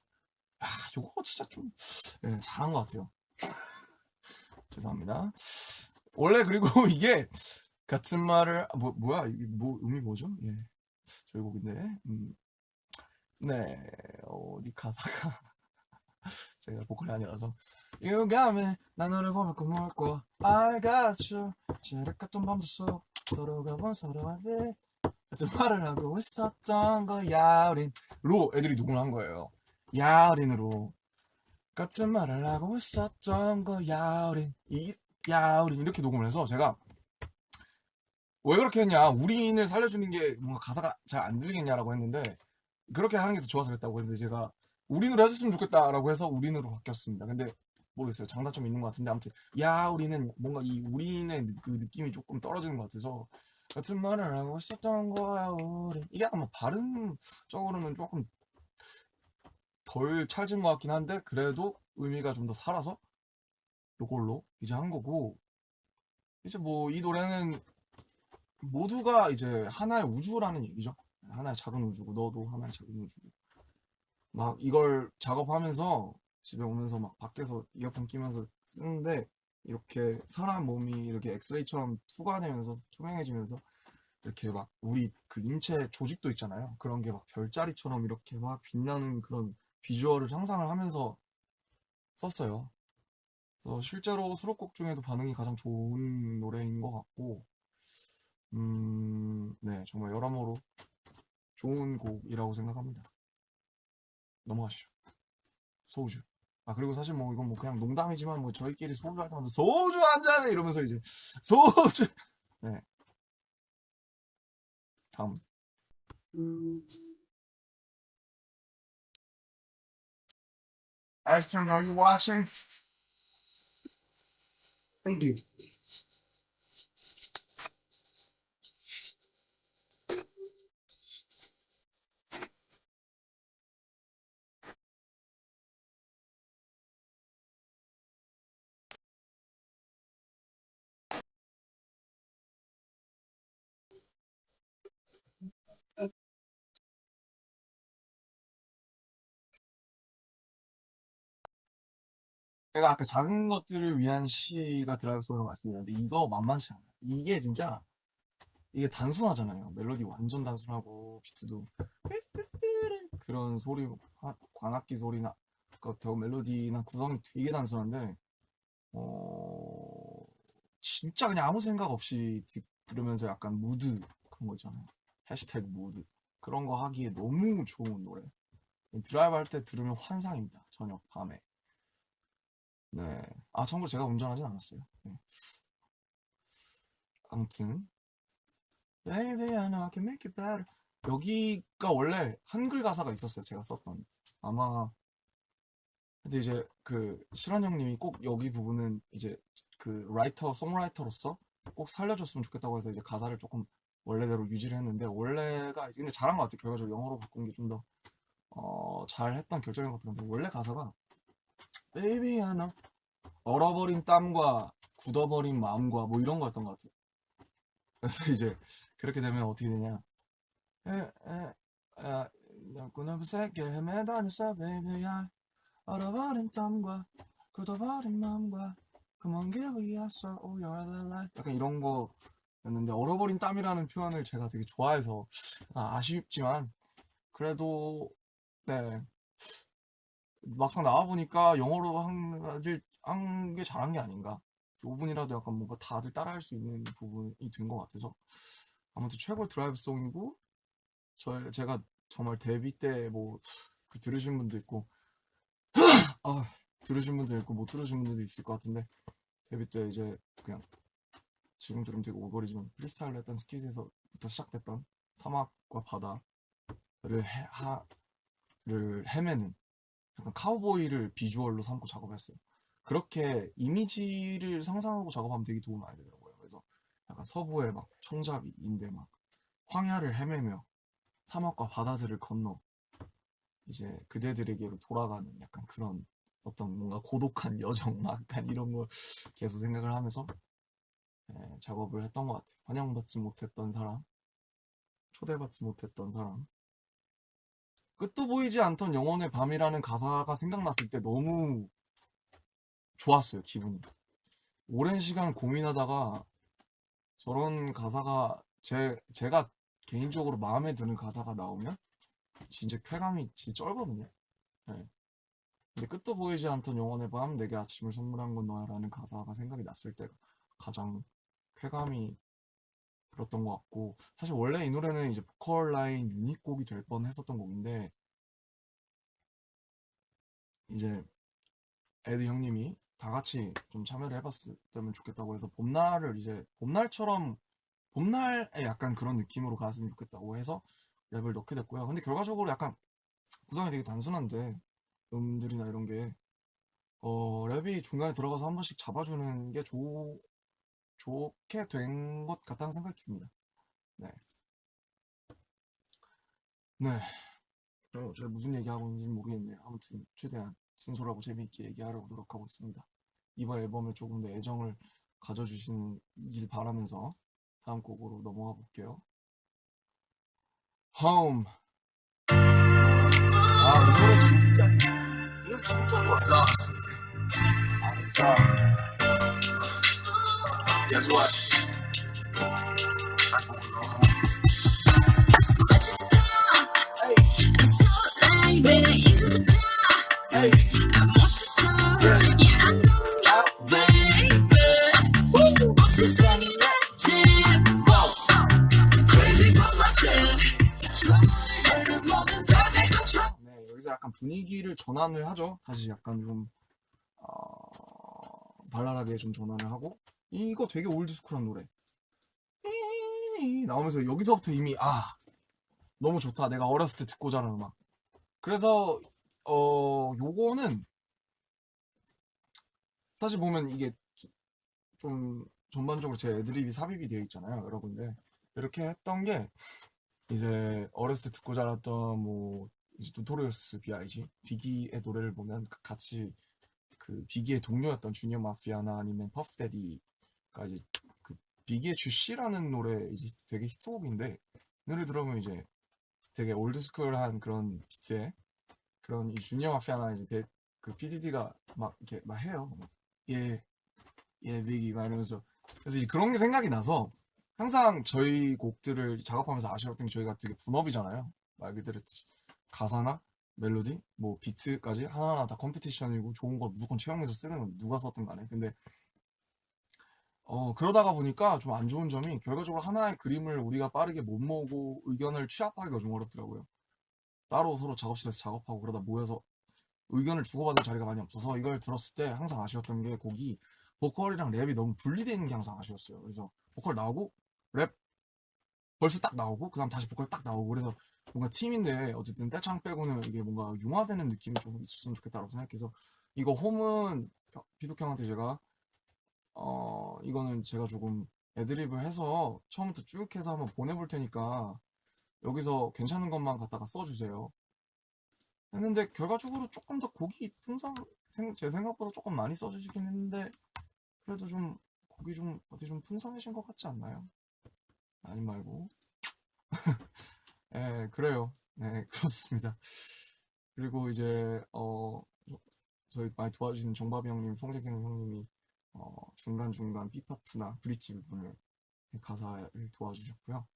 요거 진짜 좀 잘한 것 같아요. 죄송합니다. 원래 그리고 이게 같은 말을 뭐야 이게 의미 뭐죠? 예, 저희 곡인데 네 어디 가사가 제가 보컬이 아니라서 You got me 난 너를 보면 꿈을 꿔 I got you 지륵 같은 밤도 속 서로가 본 서로의 빛 같은 말을 하고 있었던 거야 우린로 애들이 녹음을 한 거예요. 야린으로 같은 말을 하고 있었던 거야 우린 우린 이렇게 녹음을 해서 제가 왜 그렇게 했냐 우린을 살려주는 게 뭔가 가사가 잘 안 들리겠냐라고 했는데 그렇게 하는 게 더 좋아서 그랬다고 해서 제가 우린으로 해줬으면 좋겠다라고 해서 우린으로 바뀌었습니다. 근데 모르겠어요. 장단점이 있는 것 같은데 아무튼 우리는 뭔가 이 우린의 그 느낌이 조금 떨어지는 것 같아서 같은 말을 하고 있었던 거야 우린 이게 아마 발음적으로는 조금 덜 찰진 것 같긴 한데 그래도 의미가 좀 더 살아서 요걸로 이제 한 거고 이제 뭐 이 노래는 모두가 이제 하나의 우주라는 얘기죠. 하나의 작은 우주고 너도 하나의 작은 우주고 막 이걸 작업하면서 집에 오면서 막 밖에서 이어폰 끼면서 쓰는데 이렇게 사람 몸이 이렇게 엑스레이처럼 투과되면서 투명해지면서 이렇게 막 우리 그 인체 조직도 있잖아요. 그런 게 막 별자리처럼 이렇게 막 빛나는 그런 비주얼을 상상을 하면서 썼어요. 그래서 실제로 수록곡 중에도 반응이 가장 좋은 노래인 것 같고 네 정말 여러모로 좋은 곡이라고 생각합니다. 넘어가시죠. 소주. 그리고 사실 뭐 이건 뭐 그냥 농담이지만 뭐 저희끼리 소주 할 때마다 소주 한 잔에 이러면서 이제 소주 네 다음 Aston, are you watching? Thank you. 제가 아까 작은 것들을 위한 시가 드라이브 소리라고 말씀드렸는데 이거 만만치 않아요. 이게 진짜 이게 단순하잖아요. 멜로디 완전 단순하고 비트도 그런 소리 관악기 소리나 그 멜로디나 구성이 되게 단순한데 진짜 그냥 아무 생각 없이 들으면서 약간 무드 그런 거 있잖아요. 해시태그 무드 그런 거 하기에 너무 좋은 노래. 드라이브 할 때 들으면 환상입니다. 저녁 밤에. 네. 참고로 제가 운전하진 않았어요. 네. 아무튼 Baby I know I can make it better 여기가 원래 한글 가사가 있었어요. 제가 썼던 아마 근데 이제 그 실환 형님이 꼭 여기 부분은 이제 그 송라이터로서 꼭 살려줬으면 좋겠다고 해서 이제 가사를 조금 원래대로 유지를 했는데 원래가 근데 잘한 것 같아요. 결과적으로 영어로 바꾼 게 좀 더 잘했던 결정인 것 같은데 원래 가사가 Baby I know 얼어버린 땀과 굳어버린 마음과 뭐 이런 거였던 것 같아요. 그래서 이제 그렇게 되면 어떻게 되냐 꿈을 새게 헤매다녔어 baby I 얼어버린 땀과 굳어버린 맘과 그 먼 길 위였어 Oh you're the light 약간 이런 거였는데 얼어버린 땀이라는 표현을 제가 되게 좋아해서 아쉽지만 그래도 네 막상 나와보니까 영어로 한 게 잘한 게 아닌가 5분이라도 약간 뭔가 다들 따라할 수 있는 부분이 된 것 같아서 아무튼 최고의 드라이브 송이고 제가 정말 데뷔 때 뭐 들으신 분도 있고 아, 들으신 분도 있고 못 들으신 분들도 있을 것 같은데 데뷔 때 이제 그냥 지금 들으면 되게 오버리지만 프리스타일로 했던 스킷에서부터 시작됐던 사막과 바다를 헤매는 약간 카우보이를 비주얼로 삼고 작업했어요. 그렇게 이미지를 상상하고 작업하면 되게 도움이 많이 되더라고요. 그래서 약간 서부의 막 총잡이인데 막 황야를 헤매며 사막과 바다들을 건너 이제 그대들에게로 돌아가는 약간 그런 어떤 뭔가 고독한 여정 막 약간 이런 걸 계속 생각을 하면서 작업을 했던 것 같아요. 환영받지 못했던 사람, 초대받지 못했던 사람. 끝도 보이지 않던 영혼의 밤이라는 가사가 생각났을 때 너무 좋았어요, 기분이. 오랜 시간 고민하다가 저런 가사가 제가 개인적으로 마음에 드는 가사가 나오면 진짜 쾌감이 진짜 쩔거든요. 네. 근데 끝도 보이지 않던 영원의 밤 내게 아침을 선물한 건 너야 라는 가사가 생각이 났을 때가 가장 쾌감이 들었던 것 같고 사실 원래 이 노래는 이제 보컬 라인 유닛곡이 될 뻔 했었던 곡인데 이제 에드 형님이 다 같이 좀 참여를 해봤으면 좋겠다고 해서 봄날을 이제 봄날에 약간 그런 느낌으로 갔으면 좋겠다고 해서 랩을 넣게 됐고요. 근데 결과적으로 약간 구성이 되게 단순한데 음들이나 이런 게 랩이 중간에 들어가서 한 번씩 잡아주는 게 좋게 된 것 같다는 생각이 듭니다. 네. 네. 제가 무슨 얘기하고 있는지 모르겠네요. 아무튼 최대한 진솔하고 재미있게 얘기하려고 노력하고 있습니다. 이번 앨범에 조금 더 애정을 가져주시길 바라면서 다음 곡으로 넘어가 볼게요. Home. 아, 이 노래 진짜 이거 진짜 좋아. Sauce. 자, Guess what? That's what we're on. 에이, 네, 여기서 약간 분위기를 전환을 하죠. 다시 약간 좀 발랄하게 좀 전환을 하고 이거 되게 올드스쿨한 노래 나오면서 여기서부터 이미 너무 좋다. 내가 어렸을 때 듣고 자란 음악. 그래서 요거는 사실 보면 이게 좀 전반적으로 제 애드립이 삽입이 되어 있잖아요, 여러분들. 이렇게 했던 게 이제 어렸을 때 듣고 자랐던 뭐 이제 노토리어스 B.I.G. 비기의 노래를 보면 같이 그 비기의 동료였던 주니어 마피아나 아니면 퍼프데디가 이제 그 비기의 주시라는 노래 이제 되게 히트곡인데 노래 들어보면 이제 되게 올드스쿨한 그런 비트에 그런 이 주니어 마피아나 이제 그 PDD가 막 이렇게 막 해요. 예, 예, 비기 막 이러면서 그래서 이제 그런 게 생각이 나서 항상 저희 곡들을 작업하면서 아쉬웠던 게 저희가 되게 분업이잖아요. 말 그대로 가사나 멜로디, 뭐 비트까지 하나하나 다 컴피티션이고 좋은 걸 무조건 채용해서 쓰는 건 누가 썼든 간에. 근데 그러다가 보니까 좀 안 좋은 점이 결과적으로 하나의 그림을 우리가 빠르게 못 모으고 의견을 취합하기가 좀 어렵더라고요. 따로 서로 작업실에서 작업하고 그러다 모여서 의견을 주고받을 자리가 많이 없어서 이걸 들었을 때 항상 아쉬웠던 게 곡이 보컬이랑 랩이 너무 분리되어 있는 게 항상 아쉬웠어요. 그래서 보컬 나오고 랩 벌써 딱 나오고 그다음 다시 보컬 딱 나오고 그래서 뭔가 팀인데 어쨌든 떼창 빼고는 이게 뭔가 융화되는 느낌이 좀 있었으면 좋겠다고 생각해서 이거 홈은 비독 형한테 제가 이거는 제가 조금 애드립을 해서 처음부터 쭉 해서 한번 보내볼 테니까 여기서 괜찮은 것만 갖다가 써주세요 했는데 결과적으로 조금 더 곡이 제 생각보다 조금 많이 써주시긴 했는데 그래도 좀 곡이 좀 어디 좀 풍성해진 것 같지 않나요? 아님 말고 예, 그래요. 네, 그렇습니다. 그리고 이제 저희 많이 도와주신 정바비 형님, 송재경 형님이 중간중간 B 파트나 브릿지 부분을 가사를 도와주셨고요.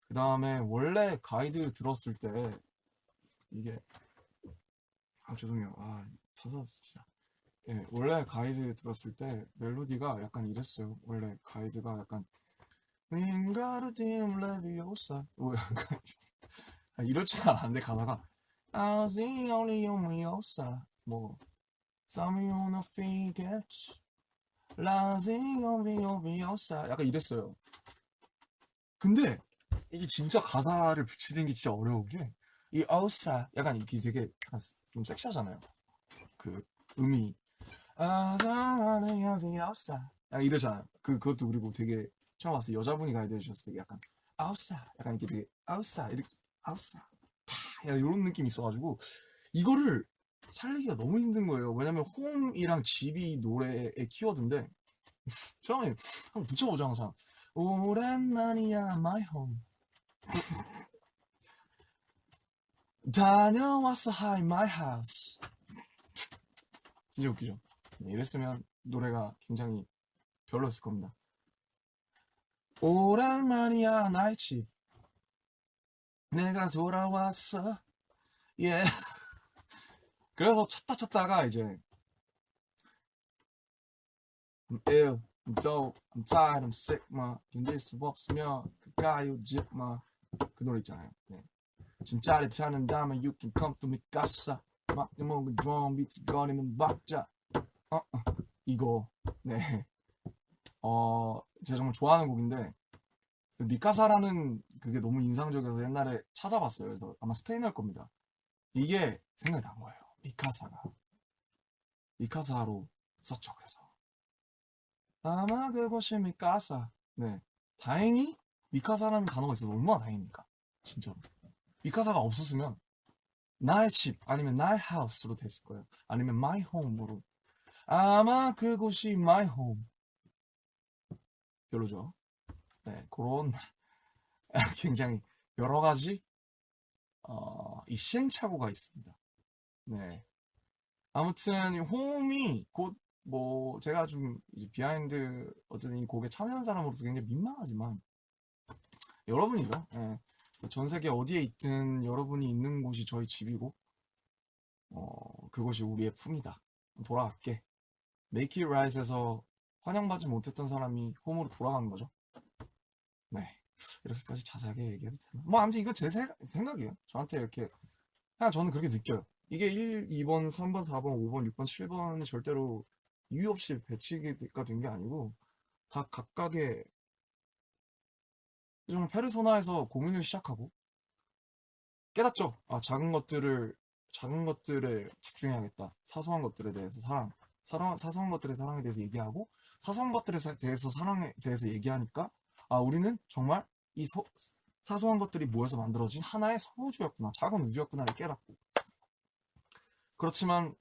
그 다음에 원래 가이드 들었을 때 이게 죄송해요. 가사 진짜. 예, 원래 가이드 들었을 때 멜로디가 약간 이랬어요. 원래 가이드가 약간 윙가르디움 레비오사 뭐 약간 이렇진 않은데 가사가 I see only on my osa 뭐 Some on a figure Rising on me on me osa 약간 이랬어요. 근데 이게 진짜 가사를 붙이는 게 진짜 어려운 게 이 osa 약간 이게 되게 약간 좀 섹시하잖아요. 그 음이 아사와는 여기 오사 약간 이러잖아요. 그것도 그리고 되게 처음 왔을 때 여자분이 가이드 해주셨을 때 약간 아우사 약간 이렇게 되게 아우사 이렇게 아우사 야 이런 느낌이 있어가지고 이거를 살리기가 너무 힘든 거예요. 왜냐면 홈이랑 집이 노래의 키워드인데 처음에 한번 붙여보자 항상 오랜만이야 my home 다녀왔어 hi my house 진짜 웃기죠. 네, 이랬으면 노래가 굉장히 별로였을 겁니다. 오랜만이야 나의 집 내가 돌아왔어 예 그래서 찾다가 이제 I'm ill, I'm dope, I'm tired, I'm sick 막 견딜 수 없으면 가까이 오지 마그 노래 있잖아요. 네. 진짜를 찾는다면 you can come to me 가사 막 내몸은 drum beats 거리는 박자 이거 네 제가 정말 좋아하는 곡인데 그 미카사라는 그게 너무 인상적이어서 옛날에 찾아봤어요. 그래서 아마 스페인어일 겁니다. 이게 생각이 난 거예요. 미카사로 썼죠. 그래서 아마 그것이 미카사. 네, 다행히 미카사라는 단어가 있어서 얼마나 다행입니까? 진짜로. 미카사가 없었으면 나의 집 아니면 나의 하우스로 됐을 거예요. 아니면 my home으로. 아마 그곳이 my home. 별로죠. 네, 그런 굉장히 여러 가지 이 시행착오가 있습니다. 네. 아무튼 이 홈이 곧 뭐 제가 좀 이제 비하인드 어쨌든 이 곡에 참여한 사람으로서 굉장히 민망하지만 여러분이죠. 예. 전 세계 어디에 있든 여러분이 있는 곳이 저희 집이고 그것이 우리의 품이다. 돌아갈게. Make it right에서 환영받지 못했던 사람이 홈으로 돌아가는 거죠. 네. 이렇게까지 자세하게 얘기해도 되나? 뭐 아무튼 이건 제 생각이에요. 저한테 이렇게 그냥 저는 그렇게 느껴요. 이게 1, 2번, 3번, 4번, 5번, 6번, 7번이 절대로 이유 없이 배치가 된 게 아니고 다 각각의 좀 페르소나에서 고민을 시작하고 깨닫죠. 작은 것들에 집중해야겠다. 사소한 것들에 대해서 사소한 것들의 사랑에 대해서 얘기하고 사소한 것들에 대해서 사랑에 대해서 얘기하니까 우리는 정말 이 사소한 것들이 모여서 만들어진 하나의 소우주였구나, 작은 우주였구나를 깨닫고 그렇지만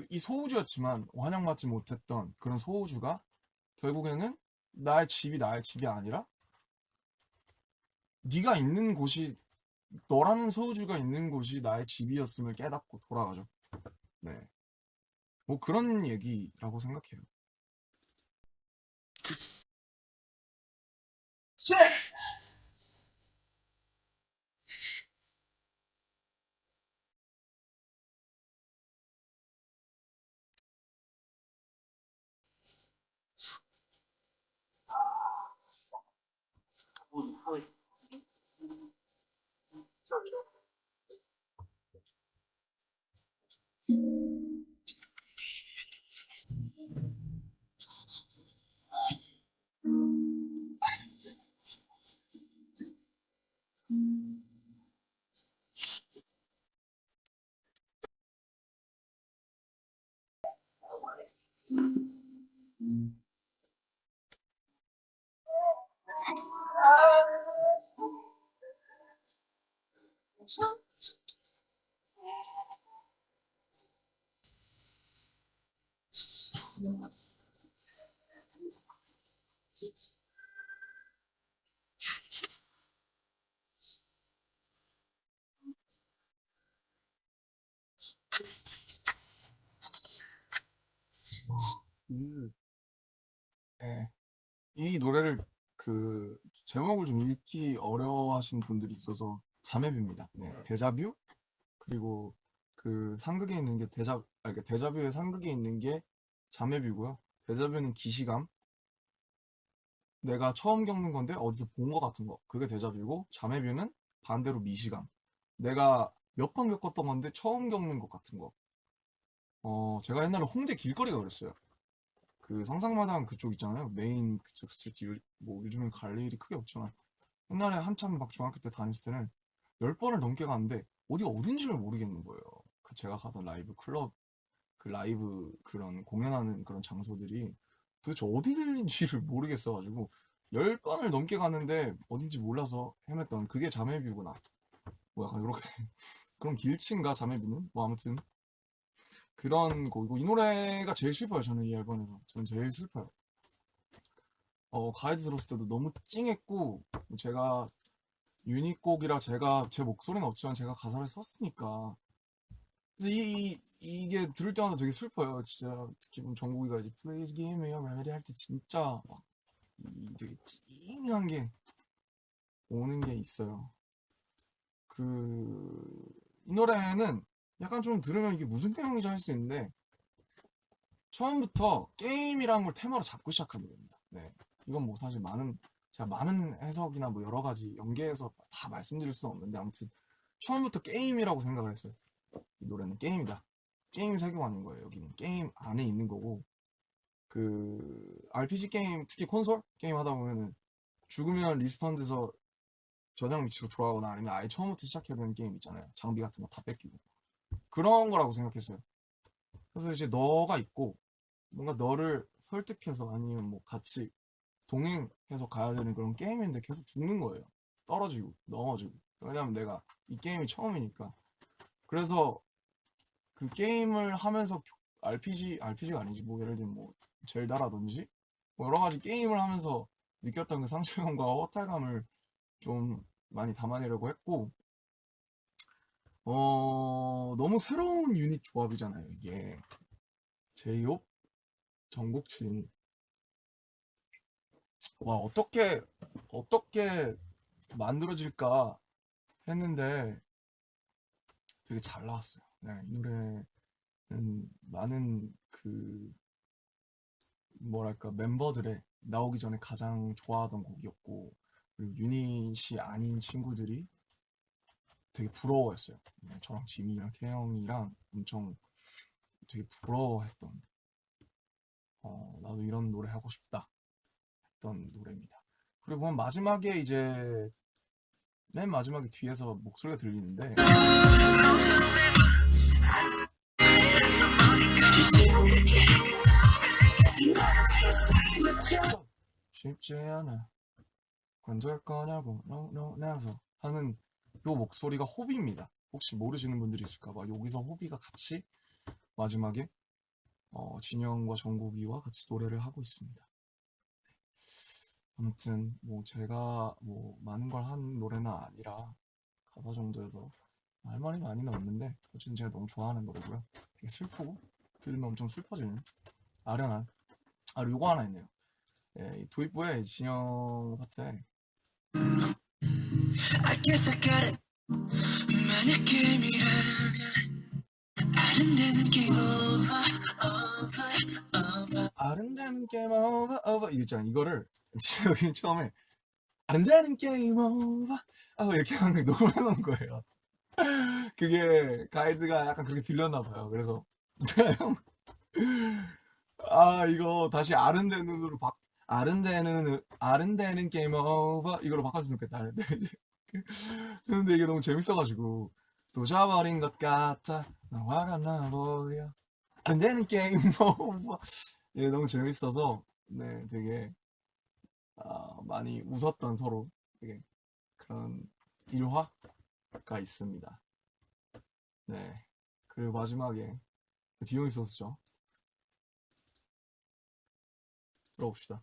이 소우주였지만 환영받지 못했던 그런 소우주가 결국에는 나의 집이 아니라 네가 있는 곳이 너라는 소우주가 있는 곳이 나의 집이었음을 깨닫고 돌아가죠. 네. 뭐 그런 얘기라고 생각해요. 예, 이 노래를 제목을 좀 읽기 어려워하시는 분들이 있어서 자매뷰입니다. 네, 데자뷰 그리고 그 상극에 있는 게 그러니까 데자뷰의 상극에 있는 게 자매뷰고요. 데자뷰는 기시감, 내가 처음 겪는 건데 어디서 본 것 같은 거, 그게 데자뷰고, 자매뷰는 반대로 미시감, 내가 몇 번 겪었던 건데 처음 겪는 것 같은 거. 제가 옛날에 홍대 길거리가 그랬어요. 그 상상마당 그쪽 있잖아요. 메인 그쪽 스트리트, 뭐 요즘은 갈 일이 크게 없지만 옛날에 한참 막 중학교 때 다녔을 때는 10번을 넘게 갔는데 어디가 어딘지를 모르겠는 거예요. 그 제가 가던 라이브 클럽, 그 라이브 그런 공연하는 그런 장소들이 도대체 어디인지를 모르겠어가지고 10번을 넘게 갔는데 어딘지 몰라서 헤맸던 그게 자매뷰구나. 뭐 약간 이렇게 그런 길친가 자매뷰는? 뭐 아무튼 그런 곡이고, 이 노래가 제일 슬퍼요. 저는 이 앨범에서 저는 제일 슬퍼요. 가이드 들었을 때도 너무 찡했고, 제가 유닛곡이라 제 목소리는 없지만 제가 가사를 썼으니까. 그래서 이게 들을 때마다 되게 슬퍼요. 진짜 특히 정국이가 이제 Please give me your remedy 할 때 진짜 막 되게 찡한 게 오는 게 있어요. 이 노래는 약간 좀 들으면 이게 무슨 내용인지 할 수 있는데, 처음부터 게임이라는 걸 테마로 잡고 시작한 노래입니다. 네. 이건 뭐 사실 제가 많은 해석이나 뭐 여러 가지 연계해서 다 말씀드릴 수는 없는데, 아무튼 처음부터 게임이라고 생각을 했어요. 이 노래는 게임이다. 게임 세계관인 거예요. 여기는 게임 안에 있는 거고, RPG 게임, 특히 콘솔 게임 하다 보면은 죽으면 리스폰돼서 저장 위치로 돌아가거나 아니면 아예 처음부터 시작해야 되는 게임 있잖아요. 장비 같은 거 다 뺏기고. 그런 거라고 생각했어요. 그래서 이제 너가 있고 뭔가 너를 설득해서 아니면 뭐 같이 동행해서 가야 되는 그런 게임인데 계속 죽는 거예요. 떨어지고 넘어지고. 왜냐면 내가 이 게임이 처음이니까. 그래서 그 게임을 하면서 RPG가 아니지, 뭐 예를 들면 뭐 젤다라든지 뭐 여러 가지 게임을 하면서 느꼈던 그 상실감과 허탈감을 좀 많이 담아내려고 했고, 너무 새로운 유닛 조합이잖아요, 이게. 제이홉, 정국진. 와, 어떻게 만들어질까 했는데 되게 잘 나왔어요. 네, 이 노래는 많은 뭐랄까, 멤버들의 나오기 전에 가장 좋아하던 곡이었고, 그리고 유닛이 아닌 친구들이 되게 부러워했어요. 네, 저랑 지민이랑 태영이랑 엄청 되게 부러워했던, 나도 이런 노래 하고 싶다 했던 노래입니다. 그리고 보면 마지막에 이제 맨 마지막에 뒤에서 목소리가 들리는데, 쉽지 않아 건들 거냐고 no never 하는 요 목소리가 호비입니다. 혹시 모르시는 분들이 있을까봐 여기서 호비가 같이 마지막에 진영과 정국이와 같이 노래를 하고 있습니다. 아무튼 뭐 제가 뭐 많은 걸 한 노래는 아니라 가사 정도에서 할 말이 많이는 없는데, 어쨌든 제가 너무 좋아하는 노래고요. 되게 슬프고 들으면 엄청 슬퍼지는 아련한, 요거 하나 있네요. 이 도입부에 진영 파트에 I guess I got it. 만약 게임이라면 아른대는 게임 over. 아름다운 게임 오버 이거 있잖아. 이거를 여기 처음에 아름다운 게임 오버 이렇게 하는 거 녹음해 놓은 거예요. 그게 가이드가 약간 그렇게 들렸나 봐요. 그래서 이거 다시 아른대는 게임 오버 이걸로 바꿨으면 좋겠다 하는데 근데 이게 너무 재밌어가지고 또 잡아버린 것 같아 너와 같나 보여 아른대는 게임 오버. 예, 너무 재밌어서 네, 되게 많이 웃었던, 서로 되게 그런 일화가 있습니다. 네, 그리고 마지막에 디오니소스죠. 들어봅시다.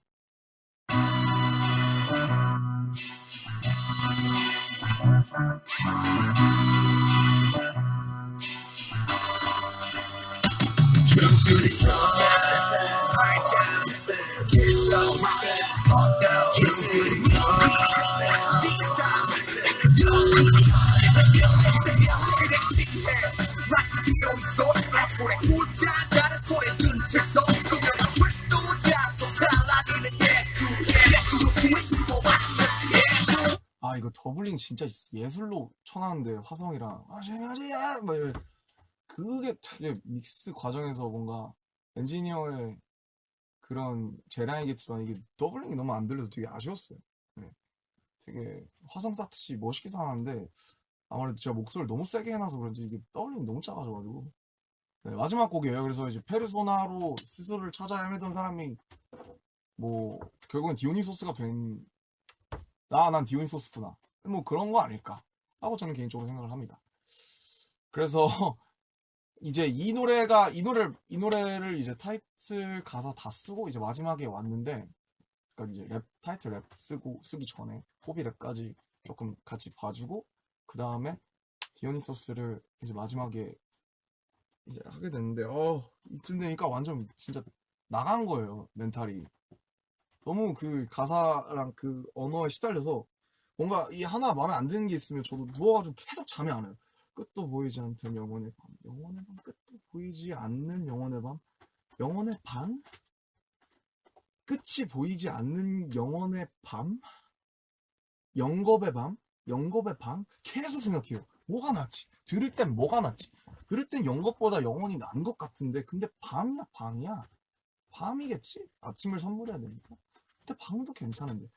True to the soul, 아 이거 더블링 진짜 예술로 쳐놨는데 화성이랑 아시아시아 막 그게 되게 믹스 과정에서 뭔가 엔지니어의 그런 재량이겠지만 이게 더블링이 너무 안 들려서 되게 아쉬웠어요. 네. 되게 화성 사트시 멋있게 사는데 아무래도 제가 목소리를 너무 세게 해놔서 그런지 이게 더블링이 너무 작아져가지고 네, 마지막 곡이에요. 그래서 이제 페르소나로 스스로를 찾아 헤매던 사람이 뭐 결국엔 디오니소스가 된 난 디오니소스구나 뭐 그런 거 아닐까 하고 저는 개인적으로 생각을 합니다. 그래서 이제 이 노래를 이제 타이틀 가사 다 쓰고 이제 마지막에 왔는데 그러니까 이제 타이틀 랩 쓰기 전에 호비 랩까지 조금 같이 봐주고 그 다음에 디오니소스를 이제 마지막에 이제 하게 됐는데 이쯤 되니까 완전 진짜 나간 거예요. 멘탈이 너무 그 가사랑 그 언어에 시달려서 뭔가 이 하나 마음에 안 드는 게 있으면 저도 누워가지고 계속 잠이 안 와요. 끝도 보이지 않던 영원의 밤, 영원의 밤, 끝도 보이지 않는 영원의 밤, 영원의 밤, 끝이 보이지 않는 영원의 밤, 영겁의 밤, 영겁의 밤 계속 생각해요. 뭐가 낫지? 들을 땐 뭐가 낫지? 들을 땐 영겁보다 영원이 난 것 같은데 근데 밤이야 밤이야 밤이겠지? 아침을 선물해야 되니까 근데 밤도 괜찮은데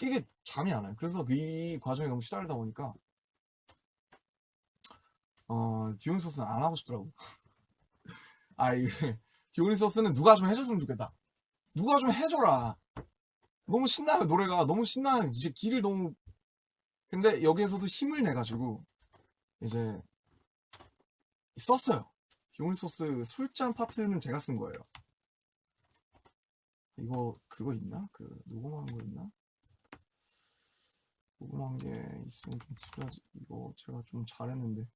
이게 잠이 안 와요. 그래서 이 과정에 너무 시달리다 보니까 디오니소스는 안 하고 싶더라고. 이게 디오니소스는 누가 좀 해줬으면 좋겠다. 누가 좀 해줘라. 너무 신나요. 노래가 너무 신나요. 이제 길을 너무 근데 여기에서도 힘을 내가지고 이제 썼어요. 디오니소스 술잔 파트는 제가 쓴 거예요. 이거 그거 있나? 그 녹음한 거 있나? 녹음한 게 있으면 좀 틀어야지. 이거 제가 좀 잘했는데.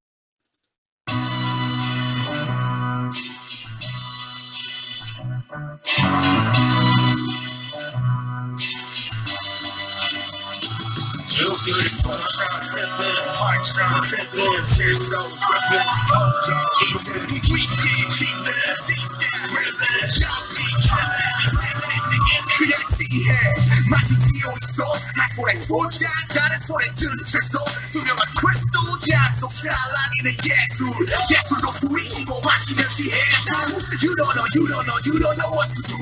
Good sunshine, sipping, pint shine, sipping, tears so dripping, hold on, eating, we keep that, taste that, ribbon, shopping, 그냥 지해, 마치 디오니소, 나 손에 손자, 다른 손에 든 채소, 투명한 크리스탈 잔속, 샬라니는 예술로 숨기고 마시면 지해. You don't know what to do.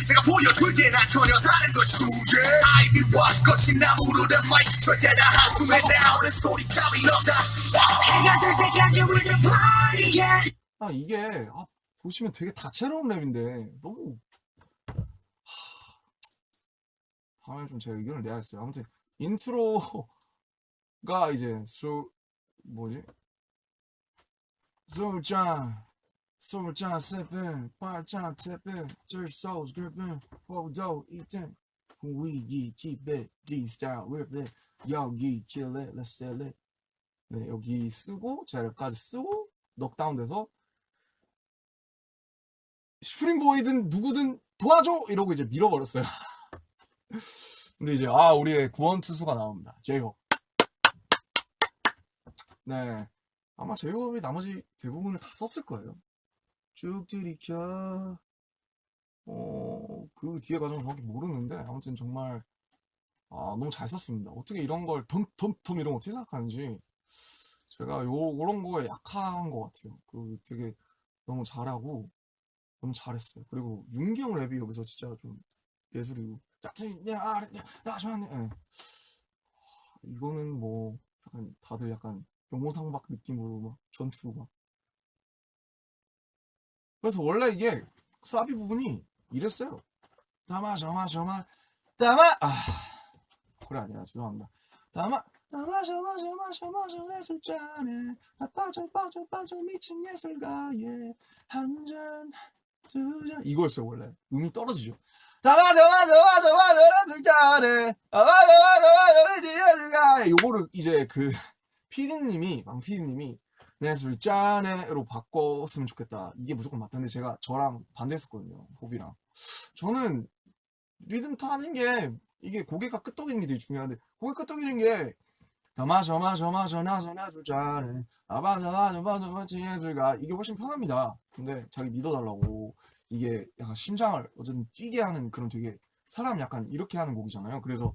내가 보여줄게, 나 전혀 다른 걸 주제. 아이비와 거친 나무로 된 마이크, 절대 다 한숨에 나오는 소리 따위 없다. 해가 들 때까지 we're the party, yeah. 이게 보시면 되게 다채로운 랩인데 너무 다음에 좀 제 의견을 내야겠어요. 아무튼 인트로가 이제 술잔 sipping, par잔 tipping, church souls gripping, hold eating, we keep it, D-style ripping, 여기 kill it, let's sell it. 네, 여기 쓰고 제가 여기까지 쓰고 넉다운 돼서 스프링보이든 누구든 도와줘 이러고 이제 밀어버렸어요. 근데 이제 우리의 구원투수가 나옵니다. 제이홉. 네, 아마 제이홉이 나머지 대부분을 다 썼을 거예요. 쭉 들이켜. 그 뒤에 과정 정확히 모르는데 아무튼 정말 너무 잘 썼습니다. 어떻게 이런 걸 덤 이런 거 어떻게 생각하는지 제가 요런 거에 약한 것 같아요. 그 되게 너무 잘하고 너무 잘했어요. 그리고 윤경 랩이 여기서 진짜 좀 예술이고 이거는 뭐 약간 다들 약간 용호상박 느낌으로 막 전투 막 그래서 원래 이게 사비 부분이 이랬어요. 담아 그래 아니라 죄송합니다. 담아 내 술잔에 빠져 미친 예술가의 한잔 두잔 이거였어요. 원래 음이 떨어지죠. 담아 내 술잔에 미친 예술가의 요거를 이제 그 왕 PD님이 내 술잔에로 바꿨으면 좋겠다. 이게 무조건 맞다는데 제가 저랑 반대했었거든요. 호비랑. 저는 리듬 타는 게 이게 고개가 끄덕이는 게 되게 중요한데 고개 끄덕이는 게 다마저마저마저나저나 줄자네 아바자마저마저마지예술가 이게 훨씬 편합니다. 근데 자기 믿어달라고 이게 약간 심장을 어쨌든 뛰게 하는 그런 되게 사람 약간 이렇게 하는 곡이잖아요. 그래서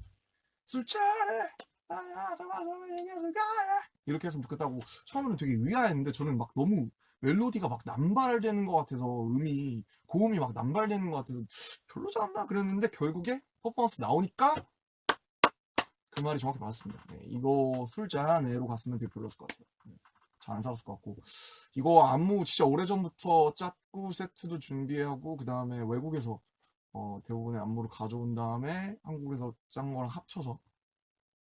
술자네 아바자마저마지예술가 이렇게 했으면 좋겠다고 처음에는 되게 의아했는데 저는 막 너무 멜로디가 막 남발되는 것 같아서 고음이 막 남발되는 것 같아서 별로지 않나 그랬는데 결국에 퍼포먼스 나오니까 그 말이 정확히 맞았습니다. 네, 이거 술자네로 갔으면 되게 별로였을 것 같아요. 네, 잘 안 살았을 것 같고 이거 안무 진짜 오래전부터 짰고 세트도 준비하고 그 다음에 외국에서 대부분의 안무를 가져온 다음에 한국에서 짠 거랑 합쳐서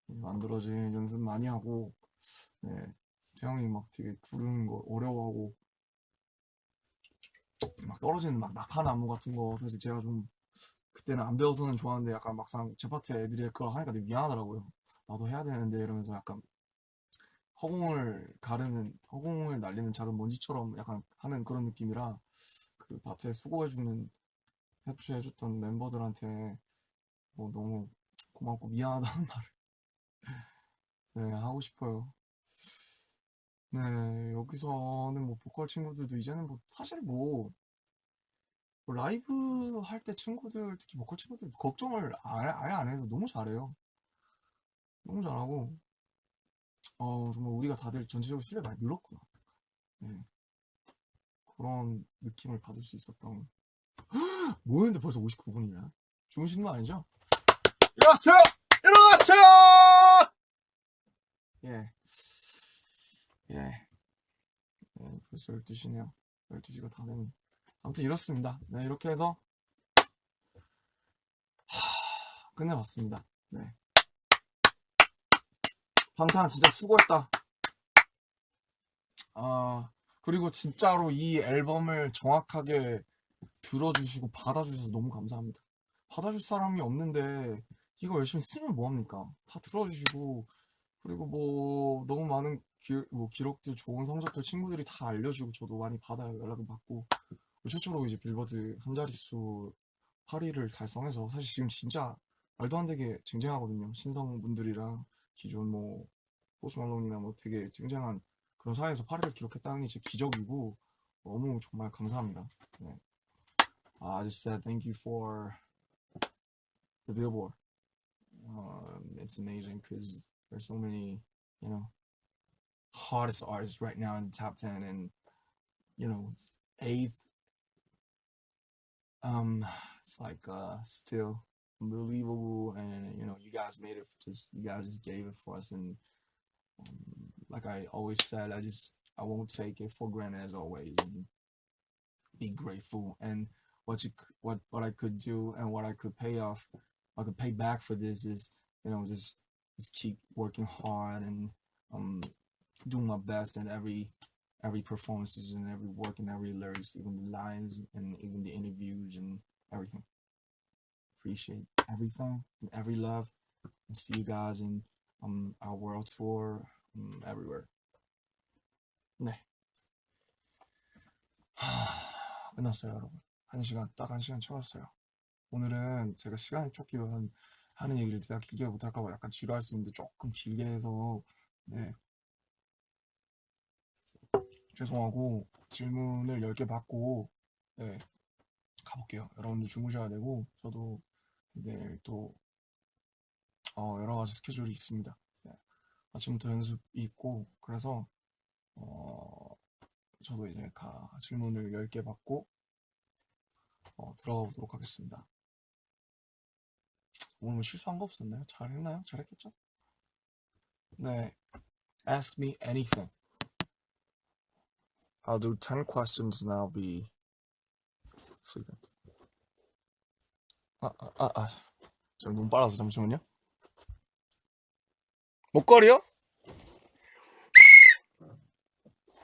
만들어진 연습 많이 하고 네, 태영이 막 되게 부르는 거 어려워하고 막 떨어지는 막 낙한 안무 같은 거 사실 제가 좀 그때는 안 배워서는 좋았는데 약간 막상 제 파트에 애들이 그걸 하니까 되게 미안하더라고요. 나도 해야 되는데 이러면서 약간 허공을 날리는 작은 먼지처럼 약간 하는 그런 느낌이라 그 파트에 수고해주는 협조해줬던 멤버들한테 뭐 너무 고맙고 미안하다는 말을 네, 하고 싶어요. 네, 여기서는 뭐 보컬 친구들도 이제는 뭐 사실 뭐 라이브 할 때 친구들 특히 보컬 친구들 걱정을 아예 안 해도 너무 잘해요. 너무 잘하고 정말 우리가 다들 전체적으로 실력이 많이 늘었구나. 네, 그런 느낌을 받을 수 있었던 뭐였는데 벌써 59분이냐? 주무시는 거 아니죠? 일어나세요! 일어나세요! 예. 예. 네, 벌써 12시네요. 12시가 다 되는. 아무튼 이렇습니다. 네, 이렇게 해서 끝내봤습니다. 네. 방탄 진짜 수고했다. 그리고 진짜로 이 앨범을 정확하게 들어주시고 받아주셔서 너무 감사합니다. 받아줄 사람이 없는데 이거 열심히 쓰면 뭐합니까? 다 들어주시고 그리고 뭐 너무 많은 기록들 좋은 성적들 친구들이 다 알려주고 저도 많이 받아요. 연락을 받고 최초로 이제 빌보드 한 자릿수 8위를 달성해서 사실 지금 진짜 말도 안 되게 쟁쟁하거든요. 신성분들이랑 기존 뭐 포스 말론이나 뭐 되게 쟁쟁한 그런 사회에서 8위를 기록했다는 게 진짜 기적이고 너무 정말 감사합니다. 네. I just said thank you for the Billboard. It's amazing because there's so many, hottest artists right now in the top 10 and, eighth. It's like still unbelievable, and you guys made it. You guys just gave it for us, and like I always said, I won't take it for granted as always, and be grateful. And what I could do and what I could pay back for this is just keep working hard and doing my best in every performances and every work and every lyrics, even the lines and even the interviews and everything. Appreciate everything and every love, and see you guys in our world tour everywhere. 네. 끝났어요, 여러분. 딱 1시간 채웠어요. 오늘은 제가 시간이 쫓기면 하는 얘기를 제가 길게 못할까봐 약간 지루할 수 있는데 조금 길게 해서 네. 죄송하고 질문을 10개 받고 네, 가볼게요. 여러분들 주무셔야 되고 저도 내일 또 여러 가지 스케줄이 있습니다. 네. 아침부터 연습이 있고 그래서 저도 이제 질문을 10개 받고 들어가 보도록 하겠습니다. 오늘 뭐 실수한 거 없었나요? 잘했나요? 잘했겠죠? 네. Ask me anything. I'll do 10 questions and I'll be sleeping. 저 눈 빨아서 잠시만요. 목걸이요?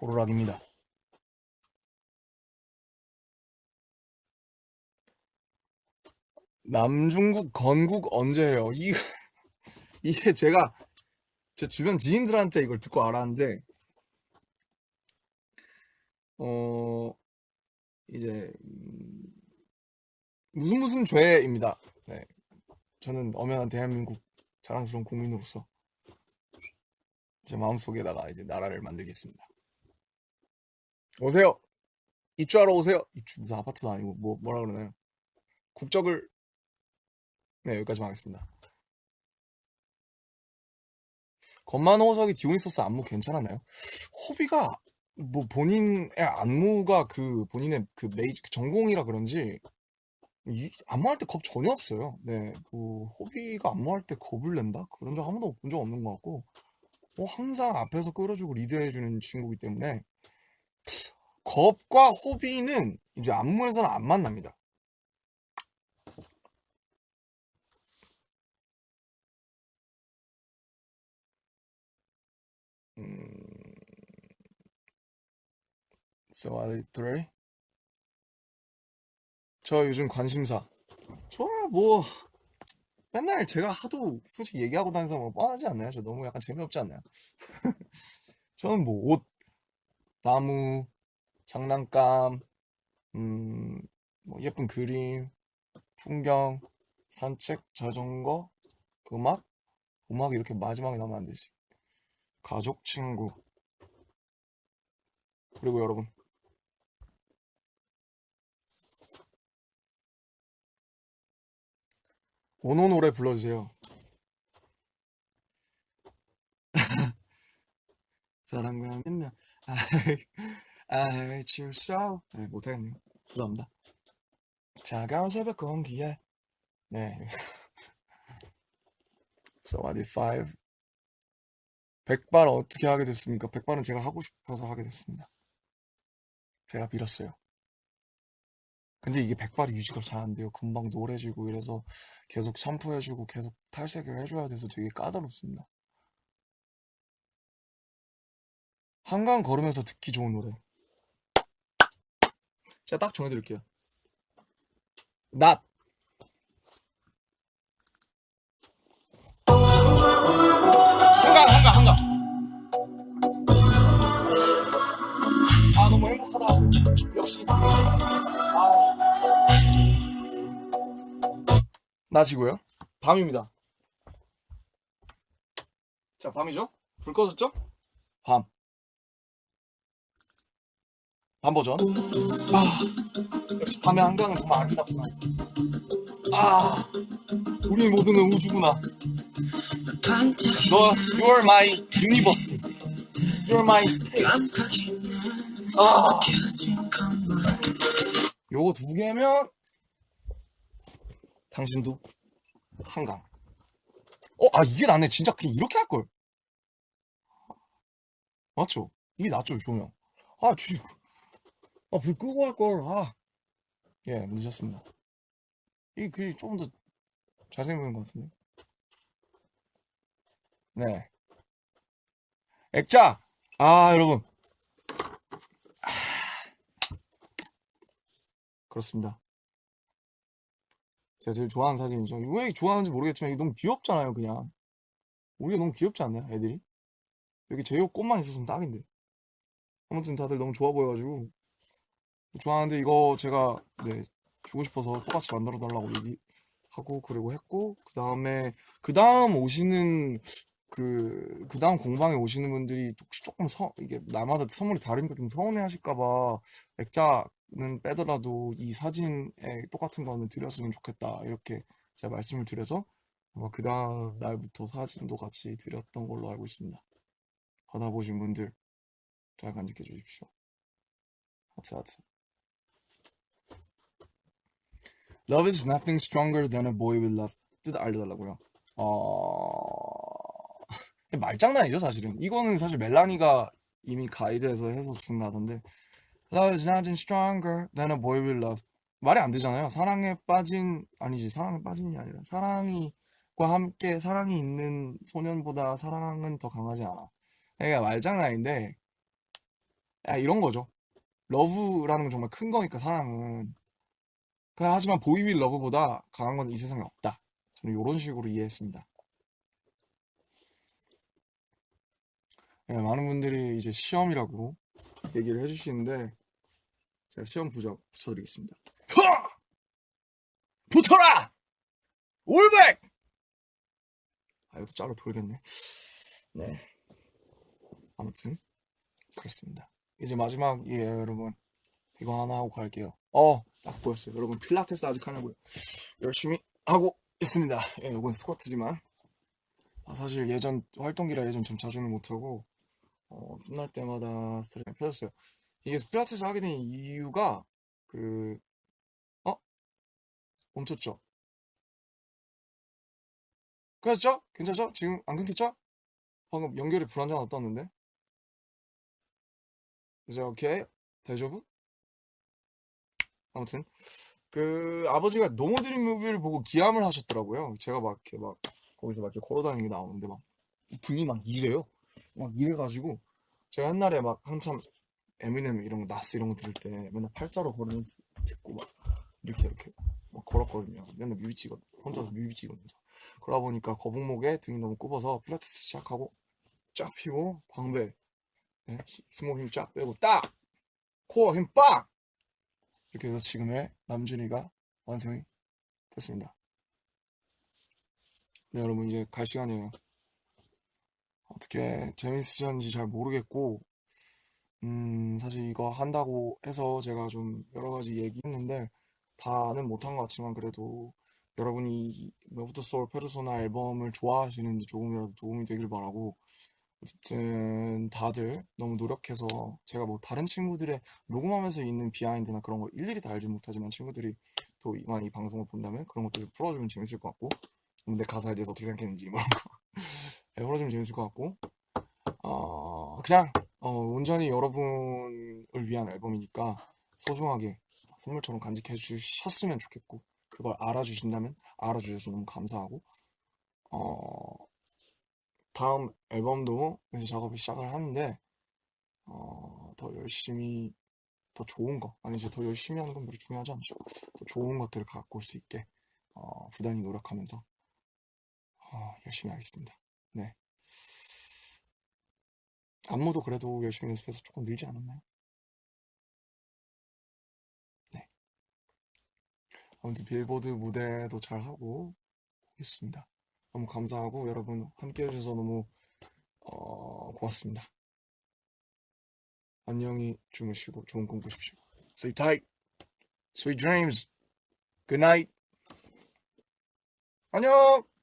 호루라기입니다. 남중국 건국 언제 해요? 이게 제가 제 주변 지인들한테 이걸 듣고 알았는데 이제 무슨 죄입니다. 네, 저는 엄연한 대한민국 자랑스러운 국민으로서 제 마음속에다가 이제 나라를 만들겠습니다. 오세요. 입주하러 오세요. 입주 무슨 아파트도 아니고 뭐라 그러나요? 국적을 네 여기까지만 하겠습니다. 건만호석이 디오니소스 안무 괜찮았나요? 호비가 뭐 본인의 안무가 그 본인의 그 메이저 그 전공이라 그런지 안무할 때 겁 전혀 없어요. 네, 뭐 호비가 안무할 때 겁을 낸다 그런 적 한 번도 본 적 없는 것 같고, 항상 앞에서 끌어주고 리드해주는 친구이기 때문에 겁과 호비는 이제 안무에서는 안 만납니다. So I three. 저 요즘 관심사. 저 뭐 맨날 제가 하도 솔직히 얘기하고 다니서 뭐 뻔하지 않나요? 저 너무 약간 재미없지 않나요? 저는 뭐 옷, 나무, 장난감, 뭐 예쁜 그림, 풍경, 산책, 자전거, 음악? 음악이 이렇게 마지막에 나오면 안 되지. 가족, 친구, 그리고 여러분. 원호 노래 불러주세요. 사랑과 맨날 I hate you so. 네, 못하겠네요. 죄송합니다. 차가운 새벽 공기에 네. So I did 5. 백발 어떻게 하게 됐습니까? 백발은 제가 하고 싶어서 하게 됐습니다. 제가 빌었어요. 근데 이게 백발이 유지가 잘 안 돼요. 금방 노래지고 이래서 계속 샴푸해주고 계속 탈색을 해줘야 돼서 되게 까다롭습니다. 한강 걸으면서 듣기 좋은 노래. 제가 딱 정해드릴게요. 낮. 한강. 아, 너무 행복하다. 역시. 낮이고요. 밤입니다. 자, 밤이죠? 불 꺼졌죠? 밤 버전. 역시 밤의 한강은 정말 아름답구나. 우리 모두는 우주구나. You're my universe. You're my space. 요거 두 개면 당신도 한강. 이게 낫네. 진짜 그냥 이렇게 할걸. 맞죠? 이게 낫죠, 조명. 불 끄고 할걸. 예, 늦었습니다. 이게 그게 조금 더 잘생긴 보이는 것 같은데. 네. 액자! 여러분. 그렇습니다. 제가 제일 좋아하는 사진이죠. 왜 좋아하는지 모르겠지만 이게 너무 귀엽잖아요, 그냥. 우리가 너무 귀엽지 않나요, 애들이? 여기 제이홉 꽃만 있었으면 딱인데. 아무튼 다들 너무 좋아 보여가지고 좋아하는데, 이거 제가 네 주고 싶어서 똑같이 만들어 달라고 얘기하고 그리고 했고, 그 다음 오시는 그 다음 공방에 오시는 분들이 혹시 조금 이게 나마다 선물이 다르니까 좀 서운해 하실까봐 액자는 빼더라도 이 사진에 똑같은 거는 드렸으면 좋겠다 이렇게 제가 말씀을 드려서 아마 그 다음 날부터 사진도 같이 드렸던 걸로 알고 있습니다. 받아보신 분들 잘 간직해 주십시오. 하트. Love is nothing stronger than a boy with love. 뜻 알려달라고요. 말장난이죠, 사실은. 이거는 사실 멜라니가 이미 가이드에서 해서 준 가사인데, Love is nothing stronger than a boy will love. 말이 안 되잖아요. 사랑에 빠진이 아니라 사랑과 함께 사랑이 있는 소년보다 사랑은 더 강하지 않아. 그러니까 말장난인데, 이런 거죠. 러브라는 건 정말 큰 거니까, 사랑은. 하지만 보이 윌 러브보다 강한 건 이 세상에 없다. 저는 이런 식으로 이해했습니다. 네, 많은 분들이 이제 시험이라고 얘기를 해주시는데 제가 시험 붙여드리겠습니다. 붙어라! 올백! 아, 이것도 잘라 돌겠네. 네. 아무튼, 그렇습니다. 이제 마지막이에요, 여러분. 이거 하나 하고 갈게요. 딱 보였어요. 여러분, 필라테스 아직 하냐고요? 열심히 하고 있습니다. 예, 이건 스쿼트지만. 사실 예전, 활동기라 예전 좀 자주는 못하고, 틈날 때마다 스트레칭 펴졌어요. 이게 필라테스 하게 된 이유가, 그, 어? 멈췄죠? 그랬죠? 괜찮죠? 지금 안 끊겼죠? 방금 연결이 불안정하다 떴는데. 이제 오케이. 대조부? 아무튼. 아버지가 노모 드림 무비를 보고 기함을 하셨더라고요. 제가 막 이렇게 막, 거기서 막 이렇게 걸어다니는 게 나오는데 막, 등이 막 이래요. 막 이래가지고, 제가 옛날에 막 한참 에미넴 이런 거, 나스 이런 거 들을 때 맨날 팔자로 걸으면서 듣고 막, 이렇게 막 걸었거든요. 맨날 뮤비 찍어, 혼자서 뮤비 찍으면서. 그러다 보니까 거북목에 등이 너무 굽어서 필라테스 시작하고, 쫙 펴고, 방배, 네, 스모 힘 쫙 빼고, 딱! 코어 힘 빡! 이렇게 해서 지금의 남준이가 완성이 됐습니다. 네, 여러분, 이제 갈 시간이에요. 어떻게 재밌으셨는지 잘 모르겠고, 사실 이거 한다고 해서 제가 좀 여러 가지 얘기했는데, 다는 못한 것 같지만, 그래도 여러분이 Move the Soul 페르소나 앨범을 좋아하시는지 조금이라도 도움이 되길 바라고, 어쨌든 다들 너무 노력해서 제가 뭐 다른 친구들의 녹음하면서 있는 비하인드나 그런 걸 일일이 다 알지 못하지만 친구들이 또 이만 이 방송을 본다면 그런 것들을 풀어주면 재밌을 것 같고 내 가사에 대해서 어떻게 생각했는지 뭐 이런 거 네, 풀어주면 재밌을 것 같고 그냥 온전히 여러분을 위한 앨범이니까 소중하게 선물처럼 간직해 주셨으면 좋겠고 그걸 알아주신다면 알아주셔서 너무 감사하고 다음 앨범도 이제 작업을 시작을 하는데 더 열심히 더 좋은 거 아니지 더 열심히 하는 건 별로 중요하지 않죠. 더 좋은 것들을 갖고 올 수 있게 부단히 노력하면서 열심히 하겠습니다. 네. 안무도 그래도 열심히 연습해서 조금 늘지 않았나요? 네. 아무튼 빌보드 무대도 잘 하고 있습니다. 너무 감사하고 여러분 함께 해주셔서 너무 고맙습니다. 안녕히 주무시고 좋은 꿈 꾸십시오. Sleep tight. Sweet dreams. Good night. 안녕.